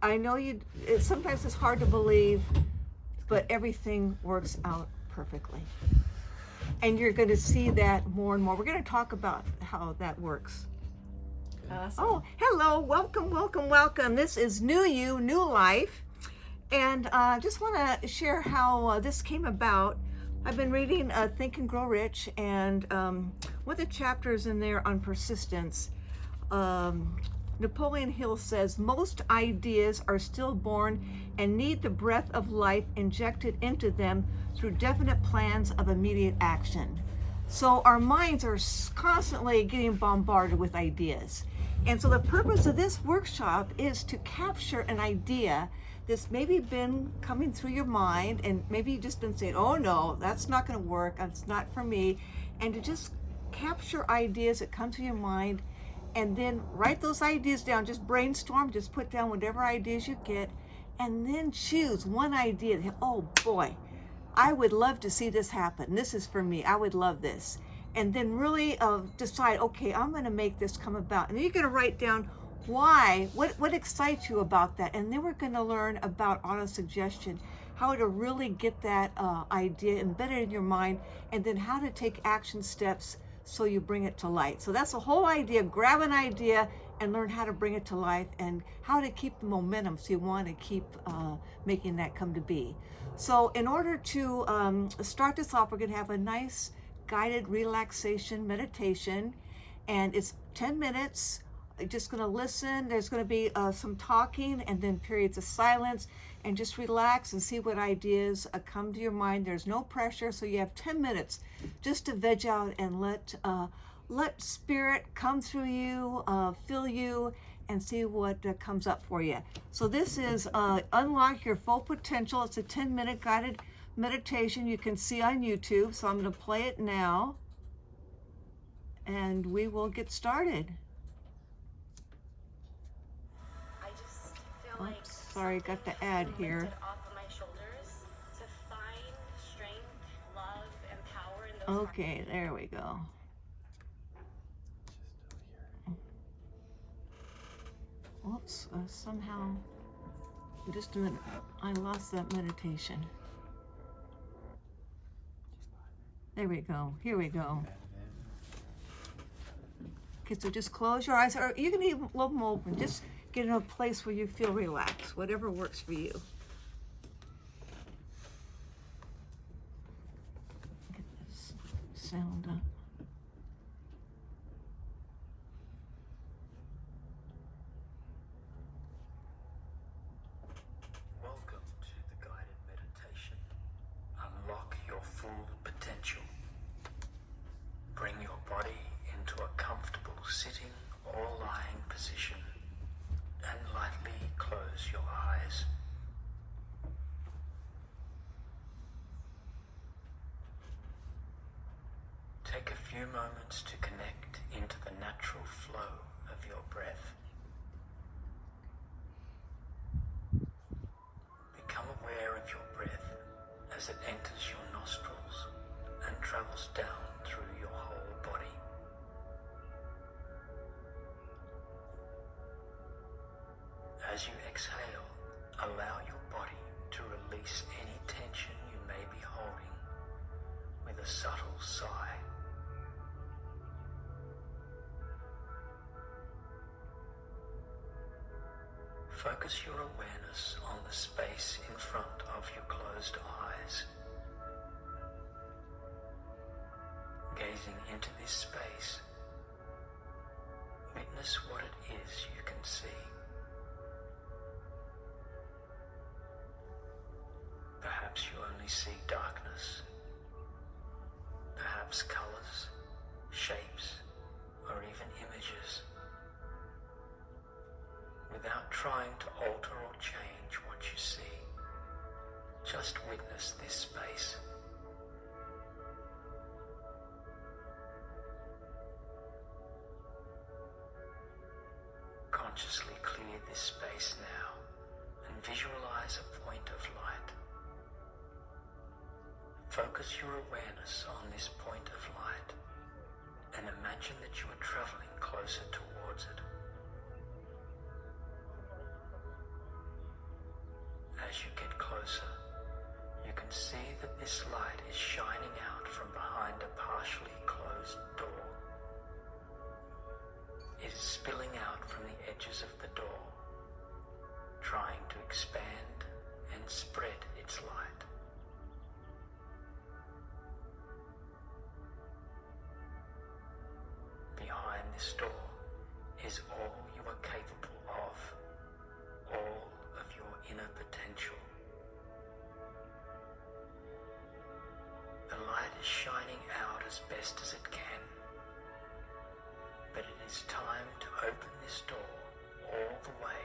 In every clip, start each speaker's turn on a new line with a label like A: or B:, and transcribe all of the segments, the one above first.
A: I know sometimes it's hard to believe, but everything works out perfectly. And you're going to see that more and more. We're going to talk about how that works.
B: Awesome.
A: Oh, hello. Welcome, welcome, welcome. This is New You, New Life. And I just want to share how this came about. I've been reading Think and Grow Rich, and one of the chapters in there on persistence, Napoleon Hill says, most ideas are still born and need the breath of life injected into them through definite plans of immediate action. So our minds are constantly getting bombarded with ideas. And so the purpose of this workshop is to capture an idea that's maybe been coming through your mind, and maybe you've just been saying, oh no, that's not going to work, that's not for me, and to just capture ideas that come to your mind and then write those ideas down. Just brainstorm, just put down whatever ideas you get, and then choose one idea. Oh boy, I would love to see this happen. This is for me. I would love this. And then really decide, okay, I'm going to make this come about. And then you're going to write down why, what excites you about that. And then we're going to learn about auto-suggestion, how to really get that idea embedded in your mind, and then how to take action steps so you bring it to light. So that's the whole idea. Grab an idea and learn how to bring it to life, and how to keep the momentum so you want to keep making that come to be. So in order to start this off, we're going to have a nice guided relaxation meditation, and it's 10 minutes. You're just going to listen. There's going to be some talking and then periods of silence, and just relax and see what ideas come to your mind. There's no pressure, so you have 10 minutes just to veg out and let spirit come through you, fill you, and see what comes up for you. So this is Unlock Your Full Potential. It's a 10-minute guided meditation you can see on YouTube. So I'm going to play it now, and we will get started.
B: I just feel like
A: Sorry, got the ad here.
B: off of my shoulders to find strength, love, and power in those
A: Okay, there we go. Whoops, somehow, just a minute, I lost that meditation. There we go, here we go. Okay, so just close your eyes, or you can even leave them open. Just get in a place where you feel relaxed, whatever works for you. Get this sound up.
C: Welcome to the guided meditation. Unlock your full potential. Bring your body into a comfortable sitting or lying position and lightly close your eyes. Take a few moments to connect into the natural flow of your breath. Become aware of your breath as it enters your nostrils and travels down through your whole body. As you exhale, allow your body to release any tension you may be holding with a subtle sigh. Focus your awareness on the space in front of your closed eyes. Gazing into this space, witness what it is you can see. Perhaps you only see darkness, perhaps colors, shapes, or even images. Without trying to alter or change what you see, just witness this space. Consciously clear this space now and visualize a point of light. Focus your awareness on this point of light and imagine that you are traveling closer towards it. As you get closer, you can see that this light is shining out from behind a partially closed door. It is spilling out from the edges of the door, trying to expand and spread its light. Behind this door is all you are capable of, all of your inner potential. The light is shining out as best as it can, but it is time to open this door all the way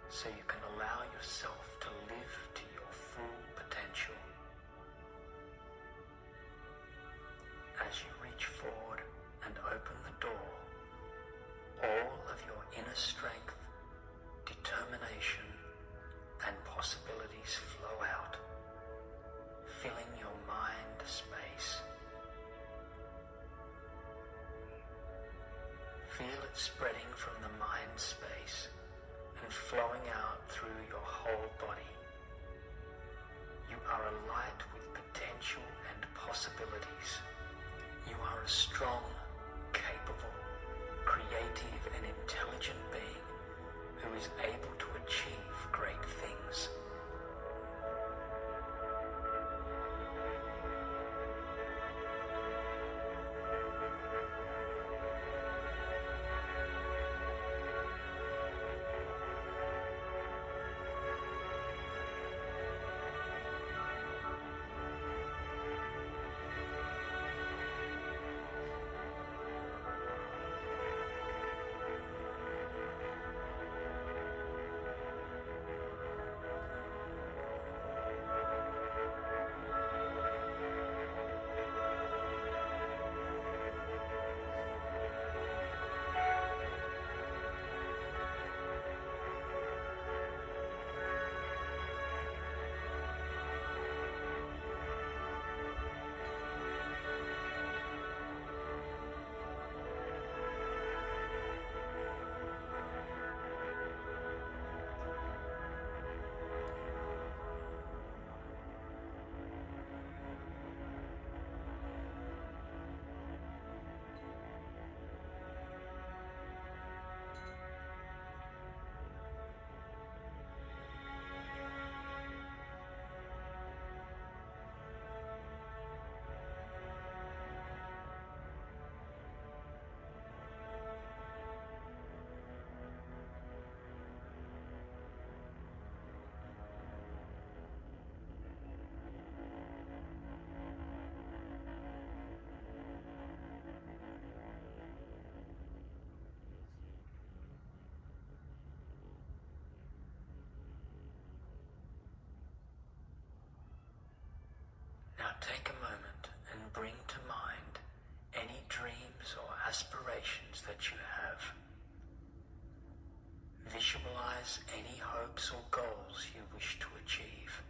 C: so you can allow yourself to live to your full potential. As you reach forward and open the door, all of your inner strength, determination, and possibilities flow out, filling your mind space. Feel it spreading from the mind space and flowing out through your whole body. You are a light with potential and possibilities. You are a strong, capable, creative and intelligent being who is able to achieve great things. Now take a moment and bring to mind any dreams or aspirations that you have. Visualize any hopes or goals you wish to achieve.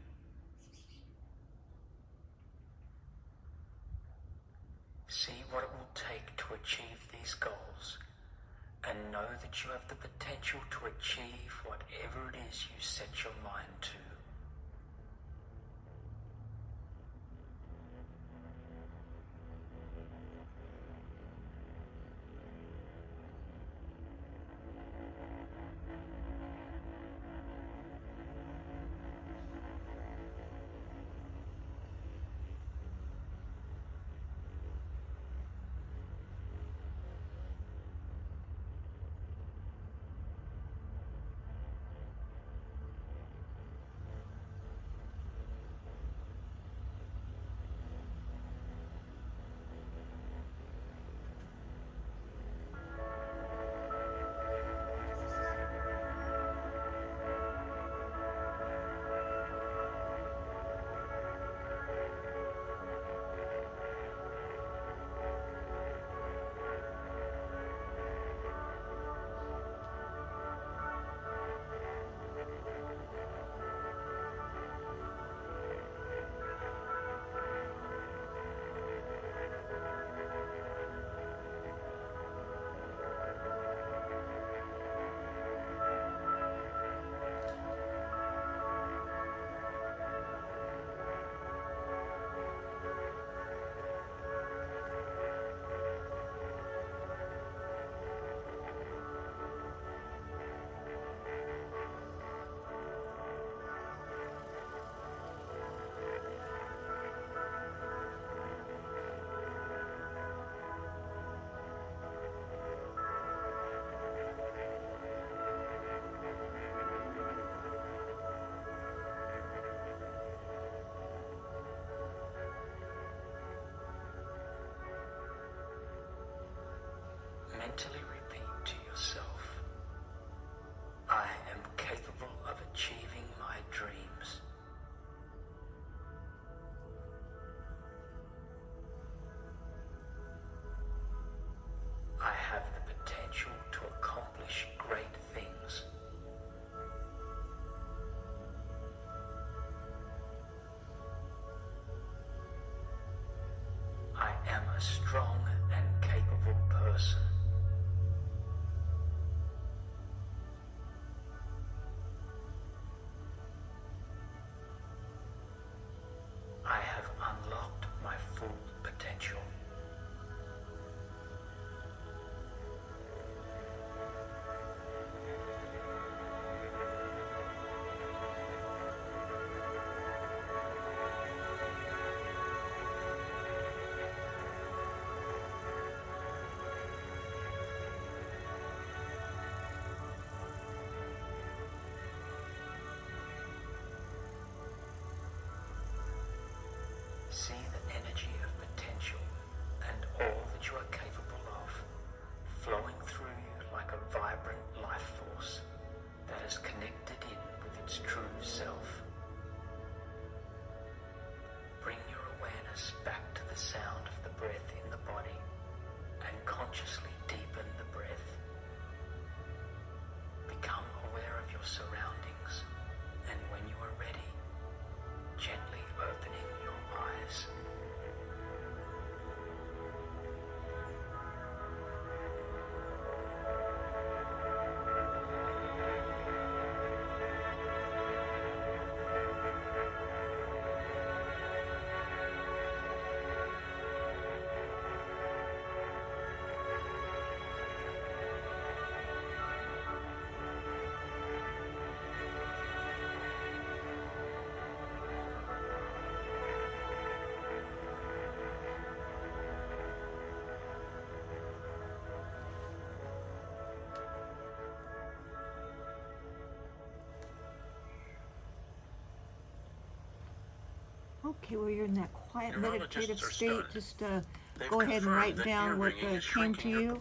C: See what it will take to achieve these goals, and know that you have the potential to achieve whatever it is you set your mind to. a strong and capable person. I have unlocked my full potential. See the energy of potential and all that you are capable of flowing through you like a vibrant life force that is connected in with its true self. Bring your awareness back to the sound of the breath in the body and consciously deepen the breath. Become aware of your surroundings, and when you are ready, gently opening your eyes.
A: Okay, well, you're in that quiet meditative
D: Neurologists are
A: state.
D: stunned.
A: Just
D: They've
A: go ahead and
D: confirmed
A: write
D: that
A: down what
D: ear ringing is
A: came to
D: shrinking your
A: you.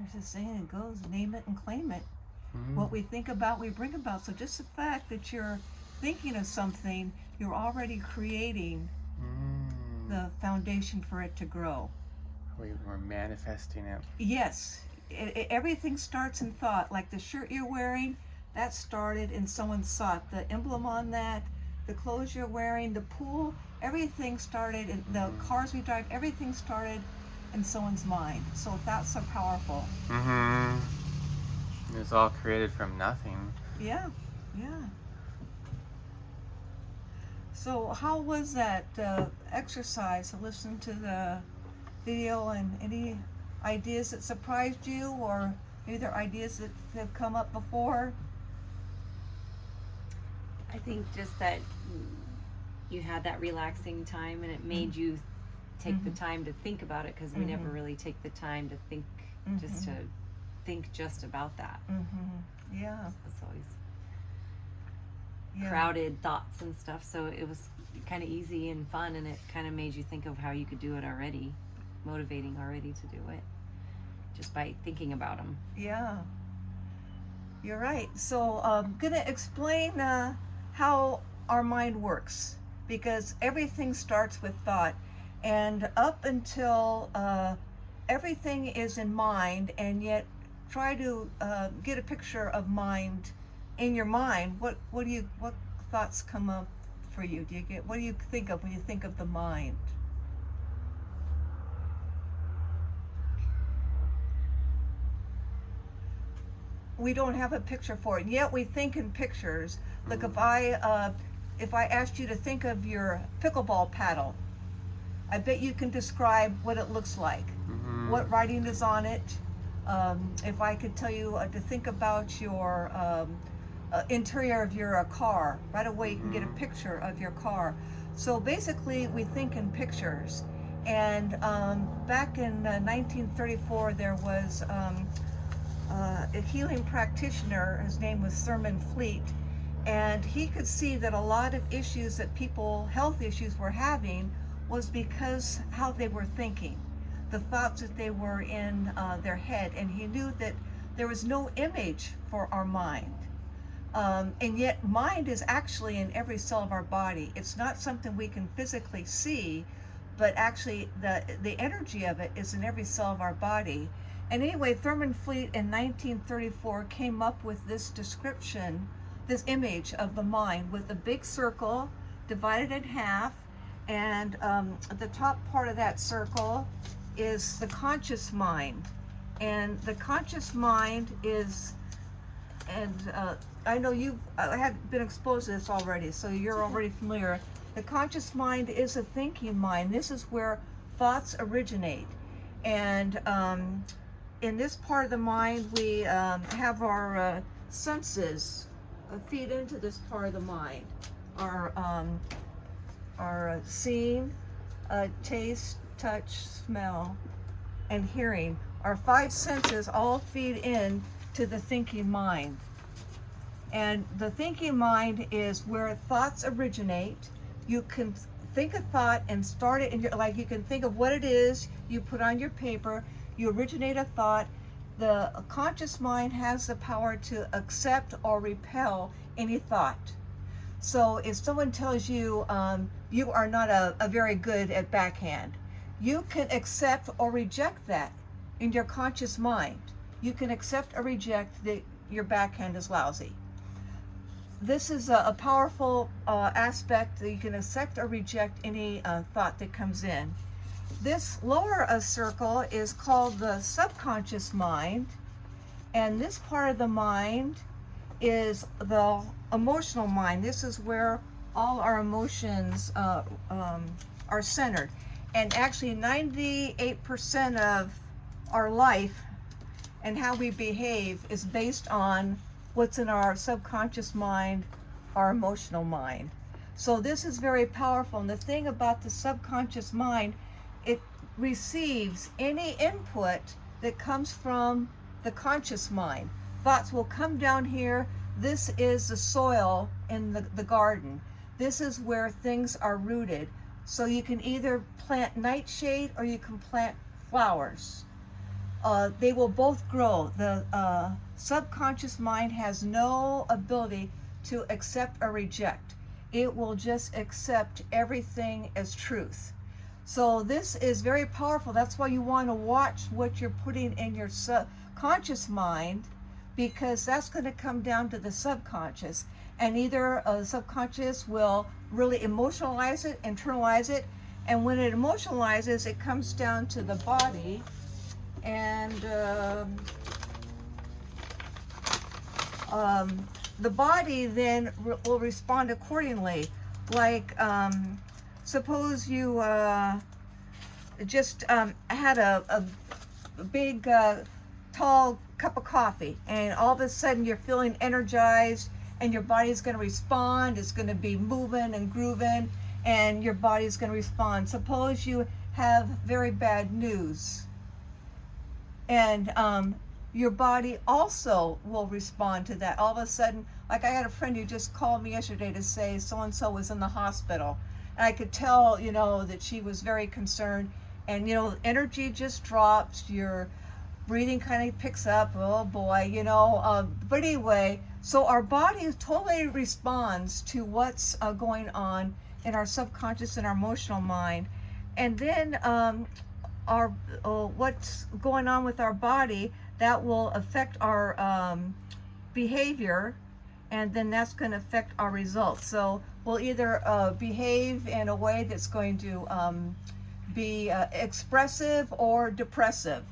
A: There's a saying that goes, name it and claim it.
D: Mm.
A: What we think about, we bring about. So just the fact that you're thinking of something, you're already creating the foundation for it to grow.
D: We're manifesting it.
A: Yes, everything starts in thought. Like the shirt you're wearing, that started in someone's thought. The emblem on that, the clothes you're wearing, the pool, everything started in the cars we drive, everything started in someone's mind. So thoughts are powerful.
D: Mm-hmm. It was all created from nothing.
A: Yeah, yeah. So how was that exercise to listen to the video, and any ideas that surprised you, or either ideas that have come up before?
E: I think just that you had that relaxing time, and it made you take the time to think about it, because we never really take the time to think, just to think just about that.
A: Yeah.
E: It's always
A: Yeah.
E: crowded thoughts and stuff, so it was kind of easy and fun, and it kind of made you think of how you could do it already, motivating already to do it just by thinking about them.
A: Yeah. You're right. So I'm gonna explain how our mind works, because everything starts with thought, and up until everything is in mind, and yet try to get a picture of mind in your mind. What thoughts come up for you? What do you think of when you think of the mind? We don't have a picture for it, yet we think in pictures. Like if I asked you to think of your pickleball paddle, I bet you can describe what it looks like, what writing is on it. If I could tell you to think about your interior of your car, right away you can get a picture of your car. So basically we think in pictures. And back in 1934 there was a healing practitioner. His name was Thurman Fleet, and he could see that a lot of issues that people, health issues, were having was because how they were thinking, the thoughts that they were in their head. And he knew that there was no image for our mind, and yet mind is actually in every cell of our body. It's not something we can physically see, but actually the energy of it is in every cell of our body. And anyway, Thurman Fleet in 1934 came up with this description, this image of the mind with a big circle divided in half, and the top part of that circle is the conscious mind. And the conscious mind is, and I know you've had been exposed to this already, so you're already familiar. The conscious mind is a thinking mind. This is where thoughts originate. And in this part of the mind, we have our senses feed into this part of the mind. Our seeing, taste, touch, smell, and hearing. Our five senses all feed in to the thinking mind. And the thinking mind is where thoughts originate. You can think a thought and start it in your, like you can think of what it is, you put on your paper, you originate a thought. The conscious mind has the power to accept or repel any thought. So if someone tells you you are not a very good at backhand, you can accept or reject that in your conscious mind. You can accept or reject that your backhand is lousy. This is a powerful aspect that you can accept or reject any thought that comes in. This lower circle is called the subconscious mind, and this part of the mind is the emotional mind. This is where all our emotions are centered. And actually 98% of our life and how we behave is based on what's in our subconscious mind, our emotional mind. So this is very powerful. And the thing about the subconscious mind, it receives any input that comes from the conscious mind. Thoughts will come down here. This is the soil in the garden. This is where things are rooted. So you can either plant nightshade or you can plant flowers. they will both grow. The subconscious mind has no ability to accept or reject. It will just accept everything as truth. So this is very powerful. That's why you want to watch what you're putting in your subconscious mind, because that's going to come down to the subconscious. And either the subconscious will really emotionalize it, internalize it, and when it emotionalizes, it comes down to the body, and the body then will respond accordingly. Like, suppose you just had a big, tall cup of coffee, and all of a sudden you're feeling energized, and your body's going to respond. It's going to be moving and grooving, and your body's going to respond. Suppose you have very bad news, and your body also will respond to that. All of a sudden, like I had a friend who just called me yesterday to say so-and-so was in the hospital. And I could tell, that she was very concerned. And, energy just drops. Your breathing kind of picks up. Oh boy, But anyway, so our body totally responds to what's going on in our subconscious and our emotional mind. And then our what's going on with our body, that will affect our behavior, and then that's going to affect our results. So we'll either behave in a way that's going to be expressive or depressive,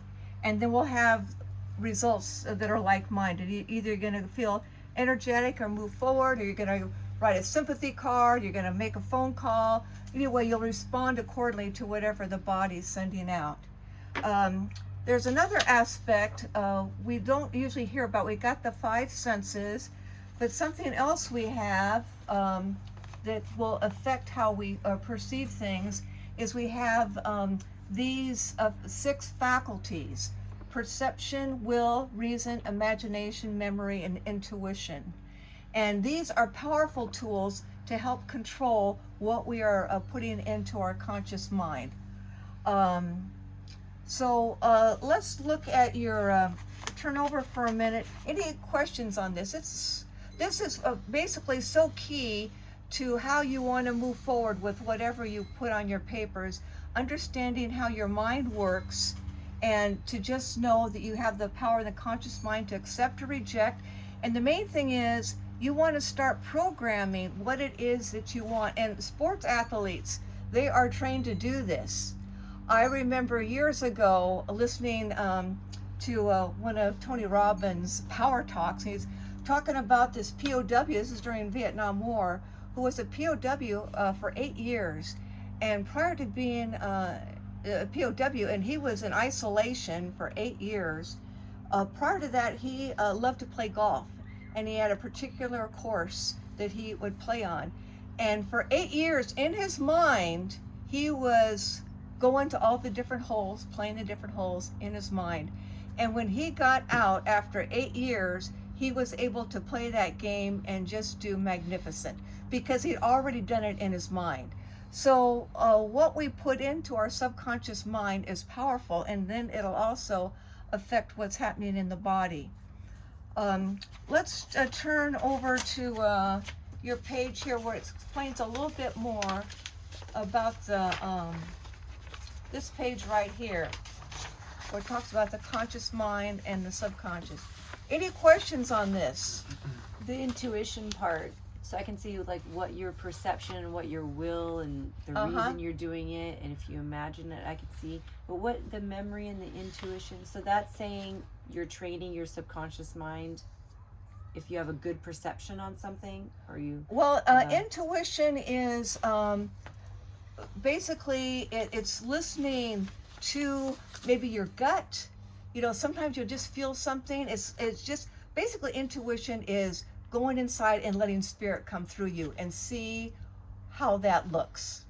A: and then we'll have results that are like-minded. Either you're going to feel energetic or move forward, or you're going to write a sympathy card, you're going to make a phone call. Anyway, you'll respond accordingly to whatever the body's sending out. There's another aspect we don't usually hear about. We got the five senses, but something else we have that will affect how we perceive things is we have these 6 faculties: perception, will, reason, imagination, memory, and intuition. And these are powerful tools to help control what we are putting into our conscious mind. So let's look at your turn over for a minute. Any questions on this? This is basically so key to how you want to move forward with whatever you put on your papers, understanding how your mind works, and to just know that you have the power in the conscious mind to accept or reject. And the main thing is you want to start programming what it is that you want. And sports athletes, they are trained to do this. I remember years ago listening to one of Tony Robbins' power talks. He's talking about this POW, this is during Vietnam War, who was a POW for 8 years. And prior to being a POW, and he was in isolation for 8 years, prior to that he loved to play golf. And he had a particular course that he would play on. And for 8 years, in his mind, he was going to all the different holes, playing the different holes in his mind. And when he got out after 8 years, he was able to play that game and just do magnificent, because he'd already done it in his mind. So what we put into our subconscious mind is powerful, and then it'll also affect what's happening in the body. Let's turn over to your page here, where it explains a little bit more about the this page right here, where it talks about the conscious mind and the subconscious. Any questions on this?
E: The intuition part, so I can see like what your perception and what your will and the reason you're doing it, and if you imagine it, I can see. But what the memory and the intuition, so that's saying you're training your subconscious mind if you have a good perception on something, or you...
A: Well, intuition is basically it's listening to maybe your gut. Sometimes you'll just feel something. It's just basically intuition is going inside and letting spirit come through you and see how that looks.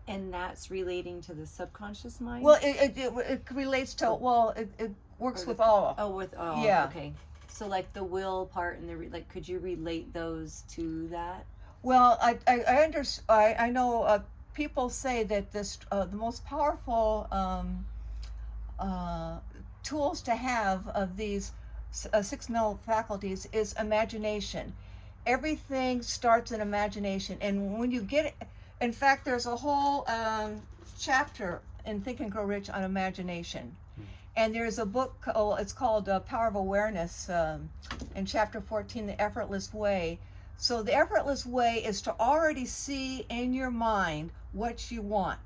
E: And that's relating to the subconscious mind?
A: Well, it relates to, it works with all.
E: Oh, with all.
A: Yeah.
E: Okay. So like the will part and the could you relate those to that?
A: Well, I know people say that this the most powerful tools to have of these six mental faculties is imagination. Everything starts in imagination, and when you get it, in fact, there's a whole chapter in Think and Grow Rich on imagination. And there's a book, it's called Power of Awareness, in chapter 14, The Effortless Way. So the effortless way is to already see in your mind what you want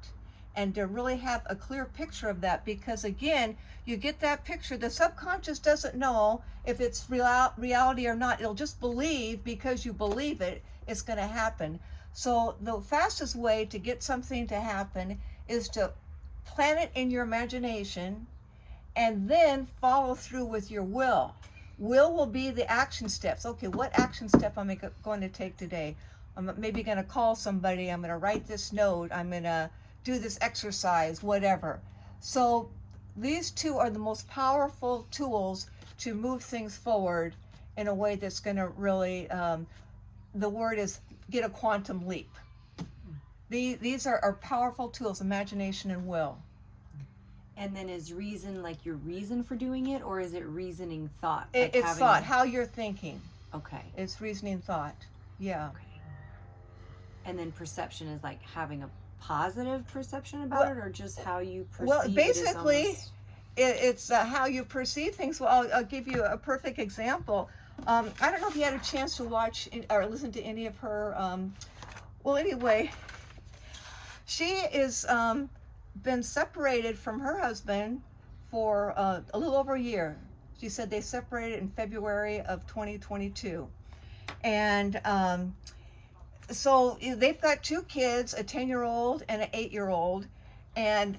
A: and to really have a clear picture of that, because again, you get that picture, the subconscious doesn't know if it's reality or not. It'll just believe, because you believe it, it's going to happen. So the fastest way to get something to happen is to plan it in your imagination and then follow through with your will. Will be the action steps. Okay, what action step am I going to take today? I'm maybe going to call somebody. I'm going to write this note. I'm going to do this exercise, whatever. So these two are the most powerful tools to move things forward in a way that's going to really, the word is get a quantum leap. These are powerful tools, imagination and will.
E: And then is reason like your reason for doing it, or is it reasoning thought?
A: It's thought, how you're thinking.
E: Okay.
A: It's reasoning thought. Yeah.
E: Okay. And then perception is like having a positive perception about it, or just how you perceive
A: Well,
E: it
A: basically, it's how you perceive things. Well, I'll give you a perfect example. I don't know if you had a chance to watch or listen to any of her. Well, anyway, she is been separated from her husband for a little over a year. She said they separated in February of 2022. And so they've got two kids, a 10-year-old and an 8-year-old. And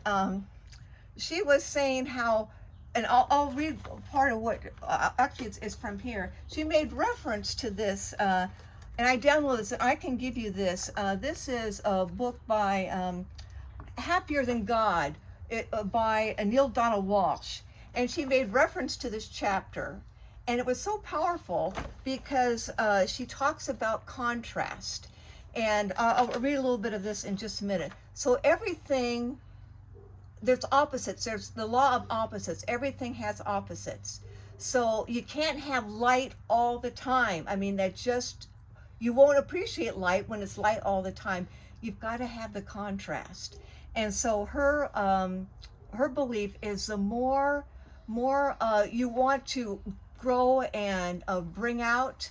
A: she was saying how, and I'll read part of what, actually it's from here. She made reference to this, and I downloaded this, and I can give you this. This is a book by Happier Than God, by Neil Donald Walsh. And she made reference to this chapter. And it was so powerful because she talks about contrast. And I'll read a little bit of this in just a minute. So everything, there's opposites. There's the law of opposites. Everything has opposites. So you can't have light all the time. I mean, you won't appreciate light when it's light all the time. You've got to have the contrast. And so her belief is the more you want to grow and bring out,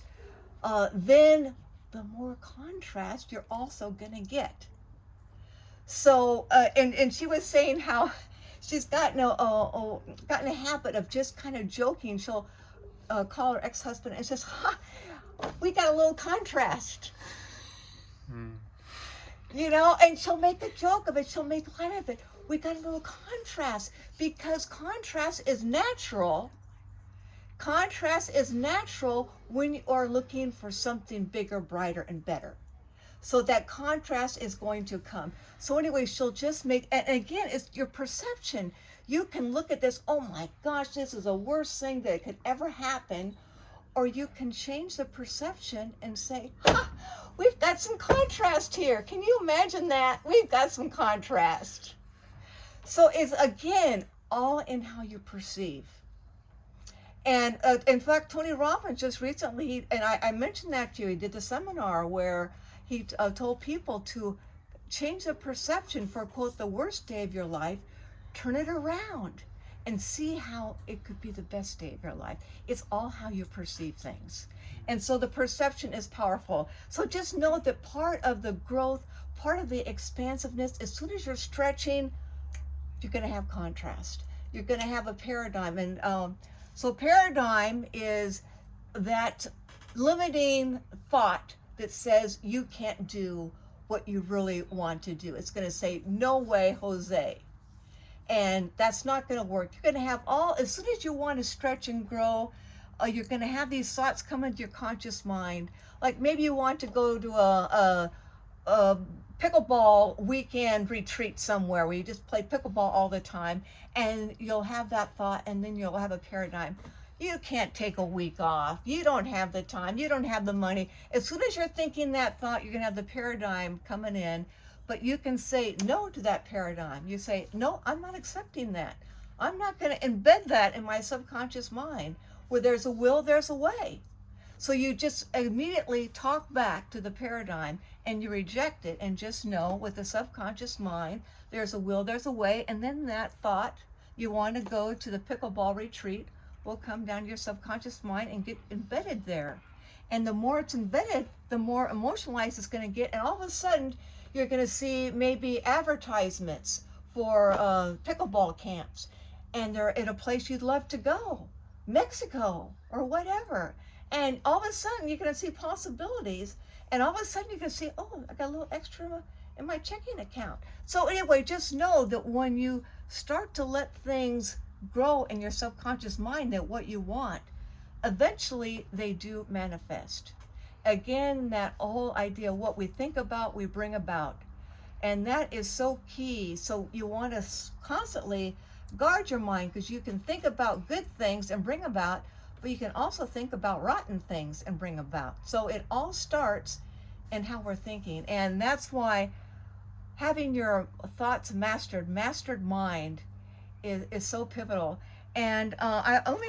A: then the more contrast you're also going to get. So, and she was saying how she's gotten a habit of just kind of joking. She'll call her ex-husband and says, we got a little contrast. You know, and she'll make a joke of it. She'll make light of it. We got a little contrast, because contrast is natural. Contrast is natural when you are looking for something bigger, brighter, and better. So that contrast is going to come. So anyway, she'll just make, and again, it's your perception. You can look at this, oh my gosh, this is the worst thing that could ever happen. Or you can change the perception and say, we've got some contrast here. Can you imagine that? We've got some contrast. So it's, again, all in how you perceive. And in fact, Tony Robbins just recently, and I mentioned that to you, he did the seminar where he told people to change the perception for, quote, the worst day of your life, turn it around and see how it could be the best day of your life. It's all how you perceive things. And so the perception is powerful. So just know that part of the growth, part of the expansiveness, as soon as you're stretching, you're going to have contrast. You're going to have a paradigm. And so paradigm is that limiting thought that says you can't do what you really want to do. It's going to say, no way, Jose. And that's not going to work. You're going to have as soon as you want to stretch and grow, you're going to have these thoughts come into your conscious mind. Like maybe you want to go to a pickleball weekend retreat somewhere where you just play pickleball all the time, and you'll have that thought, and then you'll have a paradigm. You can't take a week off. You don't have the time. You don't have the money. As soon as you're thinking that thought, you're going to have the paradigm coming in. But you can say no to that paradigm. You say, no, I'm not accepting that. I'm not going to embed that in my subconscious mind. Where there's a will, there's a way. So you just immediately talk back to the paradigm and you reject it, and just know with the subconscious mind, there's a will, there's a way. And then that thought, you want to go to the pickleball retreat, will come down to your subconscious mind and get embedded there. And the more it's embedded, the more emotionalized it's going to get. And all of a sudden, you're going to see maybe advertisements for pickleball camps. And they're in a place you'd love to go, Mexico or whatever. And all of a sudden, you're going to see possibilities. And all of a sudden, you're going to see, oh, I got a little extra in my checking account. So anyway, just know that when you start to let things grow in your subconscious mind, that what you want, eventually they do manifest. Again, that whole idea, what we think about, we bring about. And that is so key. So you want to constantly guard your mind, because you can think about good things and bring about, but you can also think about rotten things and bring about. So it all starts in how we're thinking. And that's why having your thoughts mastered mind is so pivotal. And I'll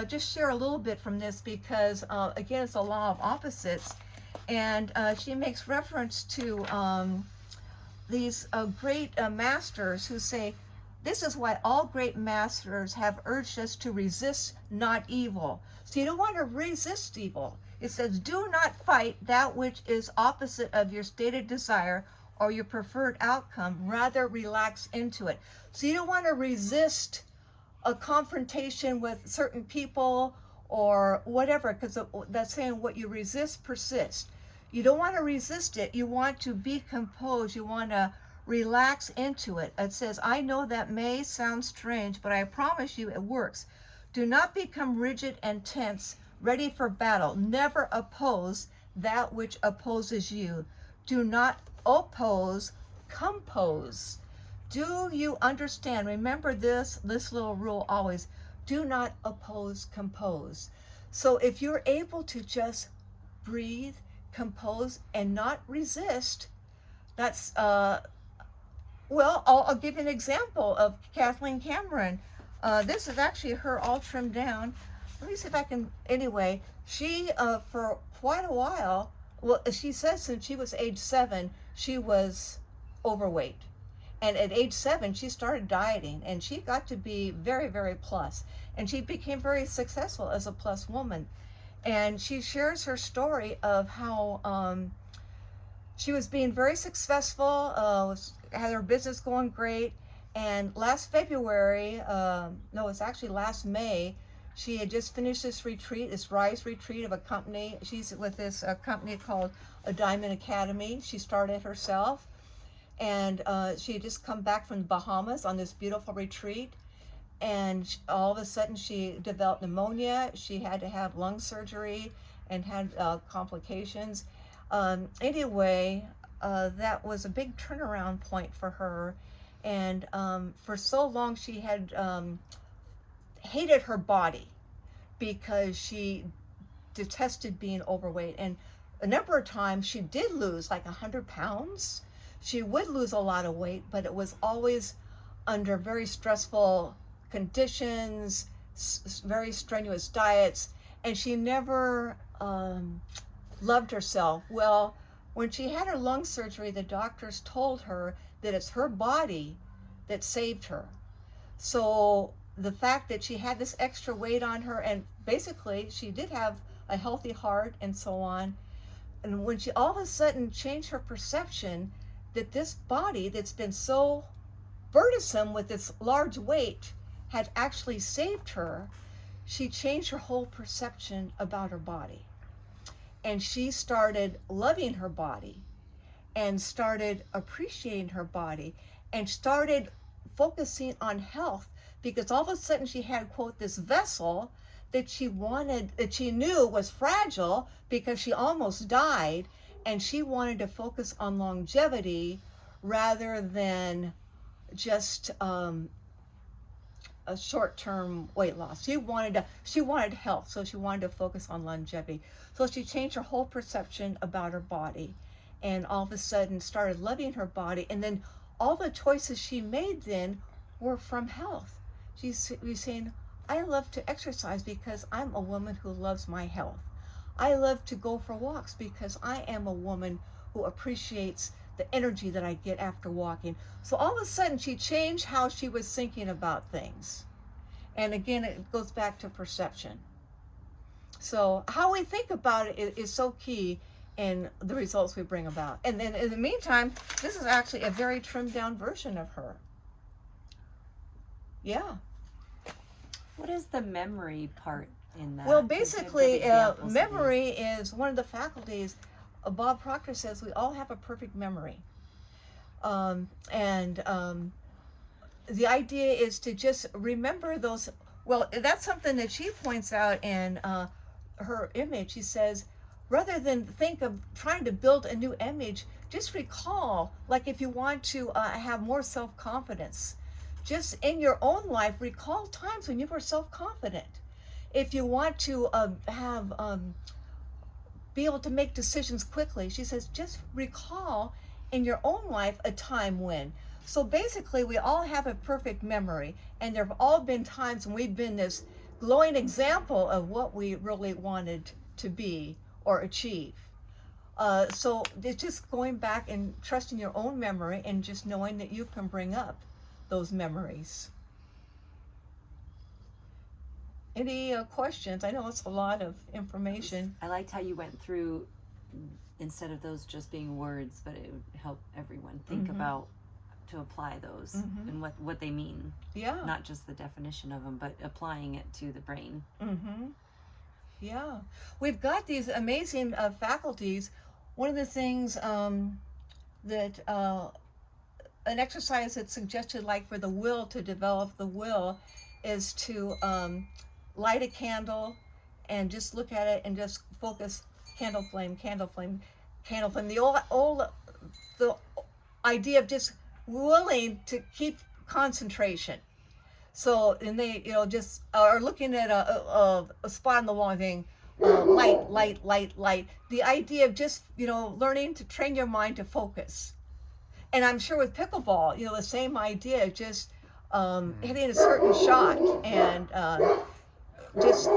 A: just share a little bit from this, because again, it's a law of opposites. And she makes reference to these great masters who say, this is why all great masters have urged us to resist not evil. So you don't want to resist evil. It says, do not fight that which is opposite of your stated desire or your preferred outcome. Rather, relax into it. So you don't want to resist a confrontation with certain people or whatever, because that's saying what you resist persists. You don't want to resist it. You want to be composed. You want to relax into it. It says, I know that may sound strange, but I promise you it works. Do not become rigid and tense, ready for battle. Never oppose that which opposes you. Do not oppose, compose. Do you understand? Remember this little rule always. Do not oppose, compose. So if you're able to just breathe, compose, and not resist, that's well, I'll give you an example of Kathleen Cameron. This is actually her all trimmed down. Let me see if I can, anyway, she, for quite a while, well, she says since she was age 7, she was overweight. And at age 7, she started dieting, and she got to be very, very plus. And she became very successful as a plus woman. And she shares her story of how she was being very successful, had her business going great. And last February, no, it's actually last May, she had just finished this retreat, this Rise retreat of a company. She's with this company called a Diamond Academy. She started herself. And she had just come back from the Bahamas on this beautiful retreat. And all of a sudden she developed pneumonia. She had to have lung surgery and had complications. Anyway, that was a big turnaround point for her. And for so long she had hated her body because she detested being overweight. And a number of times she did lose like 100 pounds. She would lose a lot of weight, but it was always under very stressful conditions, very strenuous diets, and she never loved herself. Well, when she had her lung surgery, the doctors told her that it's her body that saved her. So the fact that she had this extra weight on her, and basically she did have a healthy heart and so on, and when she all of a sudden changed her perception that this body that's been so burdensome with its large weight had actually saved her, she changed her whole perception about her body. And she started loving her body and started appreciating her body and started focusing on health, because all of a sudden she had, quote, this vessel that she wanted, that she knew was fragile because she almost died. And she wanted to focus on longevity rather than just a short-term weight loss. She wanted health, so she wanted to focus on longevity. So she changed her whole perception about her body, and all of a sudden started loving her body. And then all the choices she made then were from health. She's saying, I love to exercise because I'm a woman who loves my health. I love to go for walks because I am a woman who appreciates the energy that I get after walking. So all of a sudden she changed how she was thinking about things. And again, it goes back to perception. So how we think about it is so key in the results we bring about. And then in the meantime, this is actually a very trimmed down version of her. Yeah.
E: What is the memory part in that?
A: Well,
E: Can you give
A: basically,
E: examples of
A: memory is one of the faculties. Bob Proctor says we all have a perfect memory. The idea is to just remember those. Well, that's something that she points out in her image. She says, rather than think of trying to build a new image, just recall, like if you want to have more self-confidence, just in your own life, recall times when you were self-confident. If you want to be able to make decisions quickly, she says, just recall in your own life a time when. So basically, we all have a perfect memory, and there have all been times when we've been this glowing example of what we really wanted to be or achieve. So it's just going back and trusting your own memory and just knowing that you can bring up those memories. Any questions? I know it's a lot of information.
E: I liked how you went through, instead of those just being words, but it would help everyone think about to apply those and what they mean.
A: Yeah.
E: Not just the definition of them, but applying it to the brain.
A: Yeah. We've got these amazing faculties. One of the things that an exercise that's suggested, like for the will, to develop the will, is to light a candle and just look at it and just focus, candle flame, candle flame, candle flame. The idea of just willing to keep concentration. So, and they, just are looking at a spot on the wall and saying, light, light, light, light. The idea of just, learning to train your mind to focus. And I'm sure with pickleball, the same idea, just hitting a certain shot and just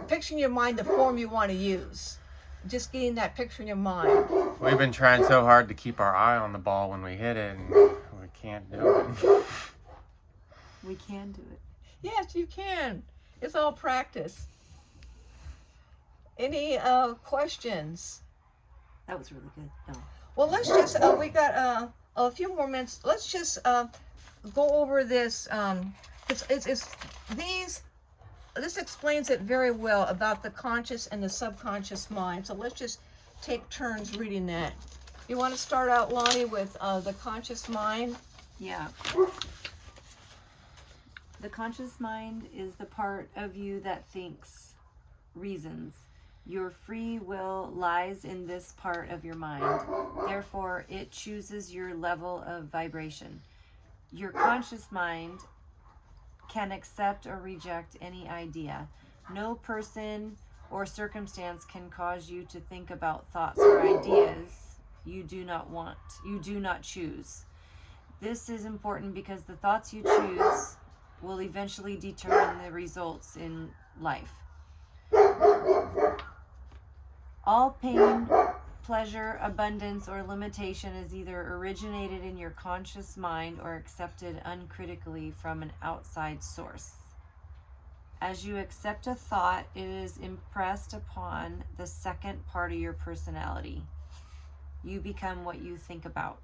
A: picturing in your mind the form you want to use. Just getting that picture in your mind.
D: We've been trying so hard to keep our eye on the ball when we hit it, and we can't do it.
E: We can do it.
A: Yes, you can. It's all practice. Any questions?
E: That was really good. No.
A: Well, let's just, we got a few more minutes. Let's just go over this. This explains it very well about the conscious and the subconscious mind. So let's just take turns reading that. You want to start out, Lonnie, with the conscious mind?
E: Yeah. The conscious mind is the part of you that thinks, reasons. Your free will lies in this part of your mind. Therefore, it chooses your level of vibration. Your conscious mind can accept or reject any idea. No person or circumstance can cause you to think about thoughts or ideas you do not choose. This is important because the thoughts you choose will eventually determine the results in life. All pain, pleasure, abundance, or limitation is either originated in your conscious mind or accepted uncritically from an outside source. As you accept a thought, it is impressed upon the second part of your personality. You become what you think about.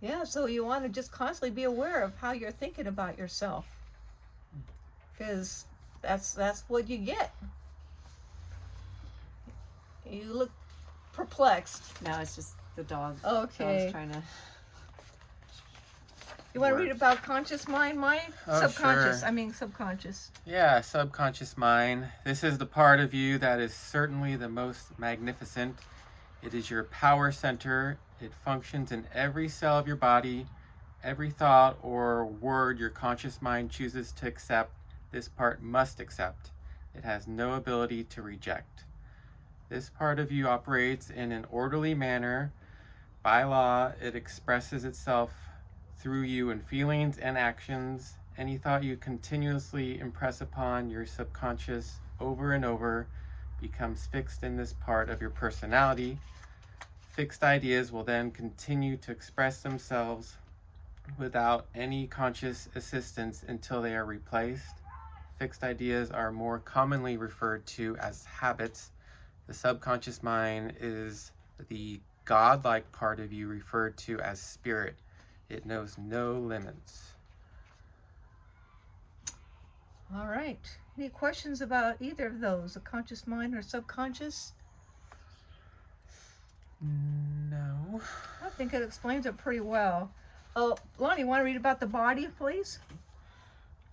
A: Yeah, so you want to just constantly be aware of how you're thinking about yourself. Because that's what you get. You look perplexed.
E: No, it's just the dog.
A: Okay.
E: I was trying to...
A: You want to read about conscious mind, Mike?
D: Oh,
A: Subconscious.
D: sure.
A: I mean subconscious.
D: Yeah, subconscious mind. This is the part of you that is certainly the most magnificent. It is your power center. It functions in every cell of your body. Every thought or word your conscious mind chooses to accept, this part must accept. It has no ability to reject. This part of you operates in an orderly manner. By law, it expresses itself through you in feelings and actions. Any thought you continuously impress upon your subconscious over and over becomes fixed in this part of your personality. Fixed ideas will then continue to express themselves without any conscious assistance until they are replaced. Fixed ideas are more commonly referred to as habits. The subconscious mind is the godlike part of you referred to as spirit. It knows no limits.
A: All right. Any questions about either of those, the conscious mind or subconscious?
D: No.
A: I think it explains it pretty well. Oh, Lonnie, you want to read about the body, please?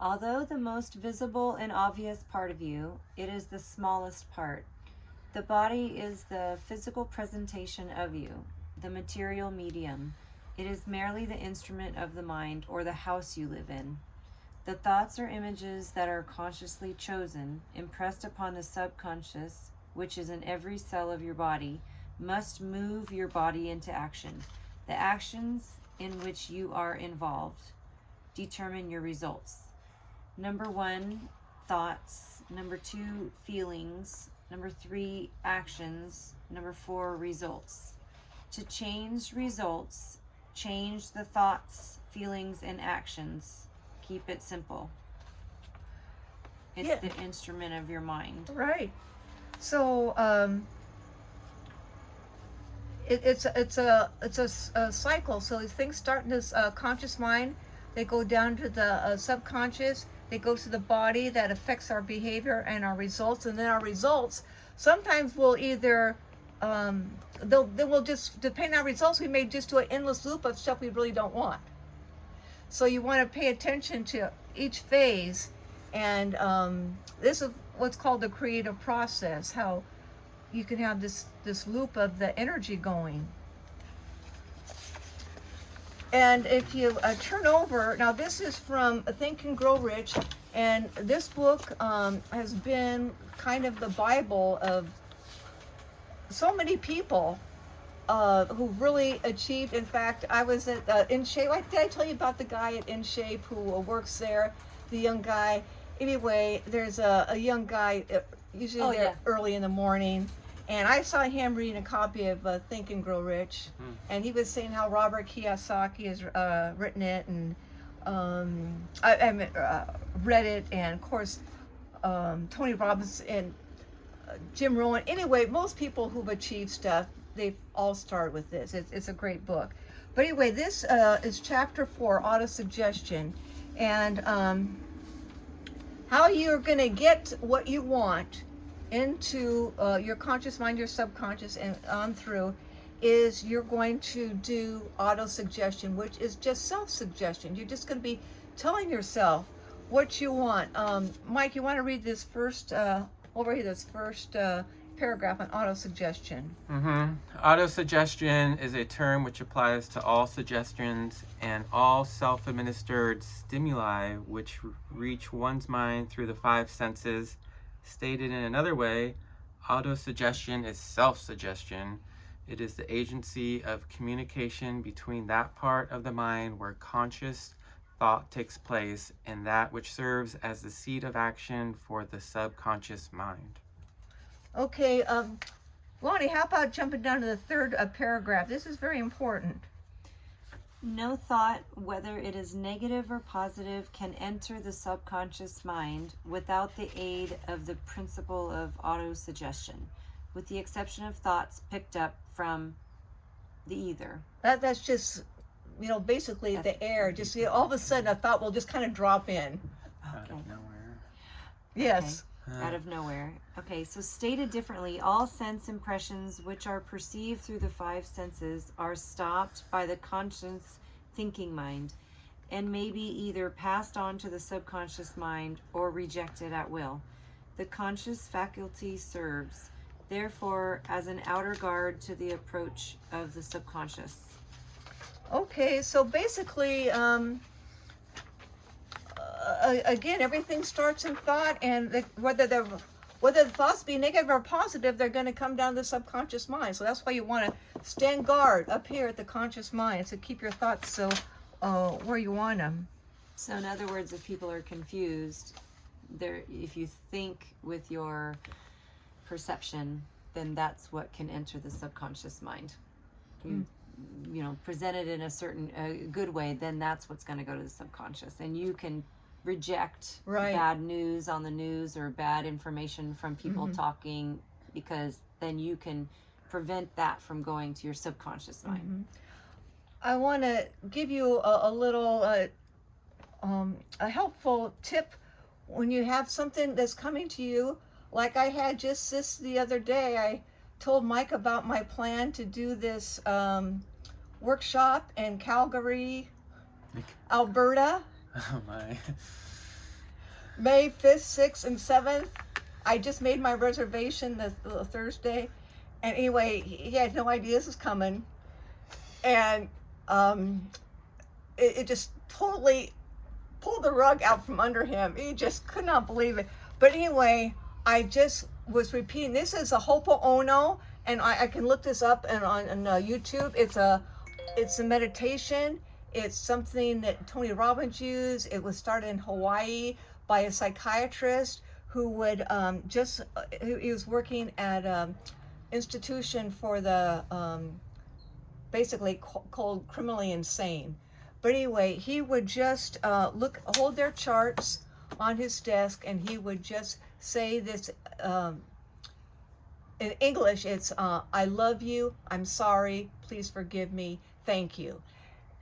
E: Although the most visible and obvious part of you, it is the smallest part. The body is the physical presentation of you, the material medium. It is merely the instrument of the mind or the house you live in. The thoughts or images that are consciously chosen, impressed upon the subconscious, which is in every cell of your body, must move your body into action. The actions in which you are involved determine your results. Number 1, thoughts. Number 2, feelings. Number 3, actions. Number 4, results. To change results, change the thoughts, feelings, and actions. Keep it simple. It's
A: Yeah.
E: the instrument of your mind.
A: Right. So it's a cycle. So these things start in this conscious mind. They go down to the subconscious. They go to the body. That affects our behavior and our results. And then our results sometimes will either they will just, depending on results, we may just do an endless loop of stuff we really don't want. So you want to pay attention to each phase, and this is what's called the creative process, how you can have this loop of the energy going. And if you turn over, now this is from Think and Grow Rich, and this book has been kind of the Bible of so many people who've really achieved. In fact, I was at InShape. Did I tell you about the guy at InShape who works there, the young guy? Anyway, there's a young guy usually there early in the morning, and I saw him reading a copy of Think and Grow Rich, and he was saying how Robert Kiyosaki has written it, and I read it, and of course Tony Robbins and Jim Rohn. Anyway, most people who've achieved stuff, they've all started with this. It's a great book. But anyway, this is chapter 4, autosuggestion, and how you're going to get what you want into your conscious mind, your subconscious, and on through, is you're going to do autosuggestion, which is just self-suggestion. You're just going to be telling yourself what you want. Mike, you want to read this first, over here, this first paragraph on autosuggestion.
D: Autosuggestion is a term which applies to all suggestions and all self-administered stimuli which reach one's mind through the 5 senses. Stated in another way, autosuggestion is self-suggestion. It is the agency of communication between that part of the mind where conscious thought takes place and that which serves as the seat of action for the subconscious mind.
A: Okay, Lonnie, how about jumping down to the third paragraph? This is very important.
E: No thought, whether it is negative or positive, can enter the subconscious mind without the aid of the principle of autosuggestion, with the exception of thoughts picked up from the ether.
A: That's just, basically the air. Just all of a sudden, a thought will just kind of drop in.
D: Out of nowhere.
A: Yes.
E: Out of nowhere. Okay, so stated differently, all sense impressions which are perceived through the 5 senses are stopped by the conscious thinking mind and may be either passed on to the subconscious mind or rejected at will. The conscious faculty serves, therefore, as an outer guard to the approach of the subconscious.
A: Okay, so basically, again, everything starts in thought, and whether the thoughts be negative or positive, they're going to come down to the subconscious mind. So that's why you want to stand guard up here at the conscious mind, so keep your thoughts so where you want them.
E: So in other words, if people are confused, if you think with your perception, then that's what can enter the subconscious mind. You know, present it in a certain good way, then that's what's going to go to the subconscious, and you can reject bad news on the news or bad information from people talking, because then you can prevent that from going to your subconscious mind.
A: I want to give you a little a helpful tip when you have something that's coming to you. Like I had just this the other day, I told Mike about my plan to do this workshop in Calgary, Alberta,
D: Oh my.
A: May 5th, 6th, and 7th. I just made my reservation the Thursday. And anyway, he had no idea this was coming. And it just totally pulled the rug out from under him. He just could not believe it. But anyway, I just was repeating, this is a Ho'oponopono, and I can look this up on YouTube. It's a meditation. It's something that Tony Robbins used. It was started in Hawaii by a psychiatrist who would he was working at institution for the basically called criminally insane. But anyway, he would just hold their charts on his desk, and he would just say this in English. It's I love you, I'm sorry, please forgive me, thank you.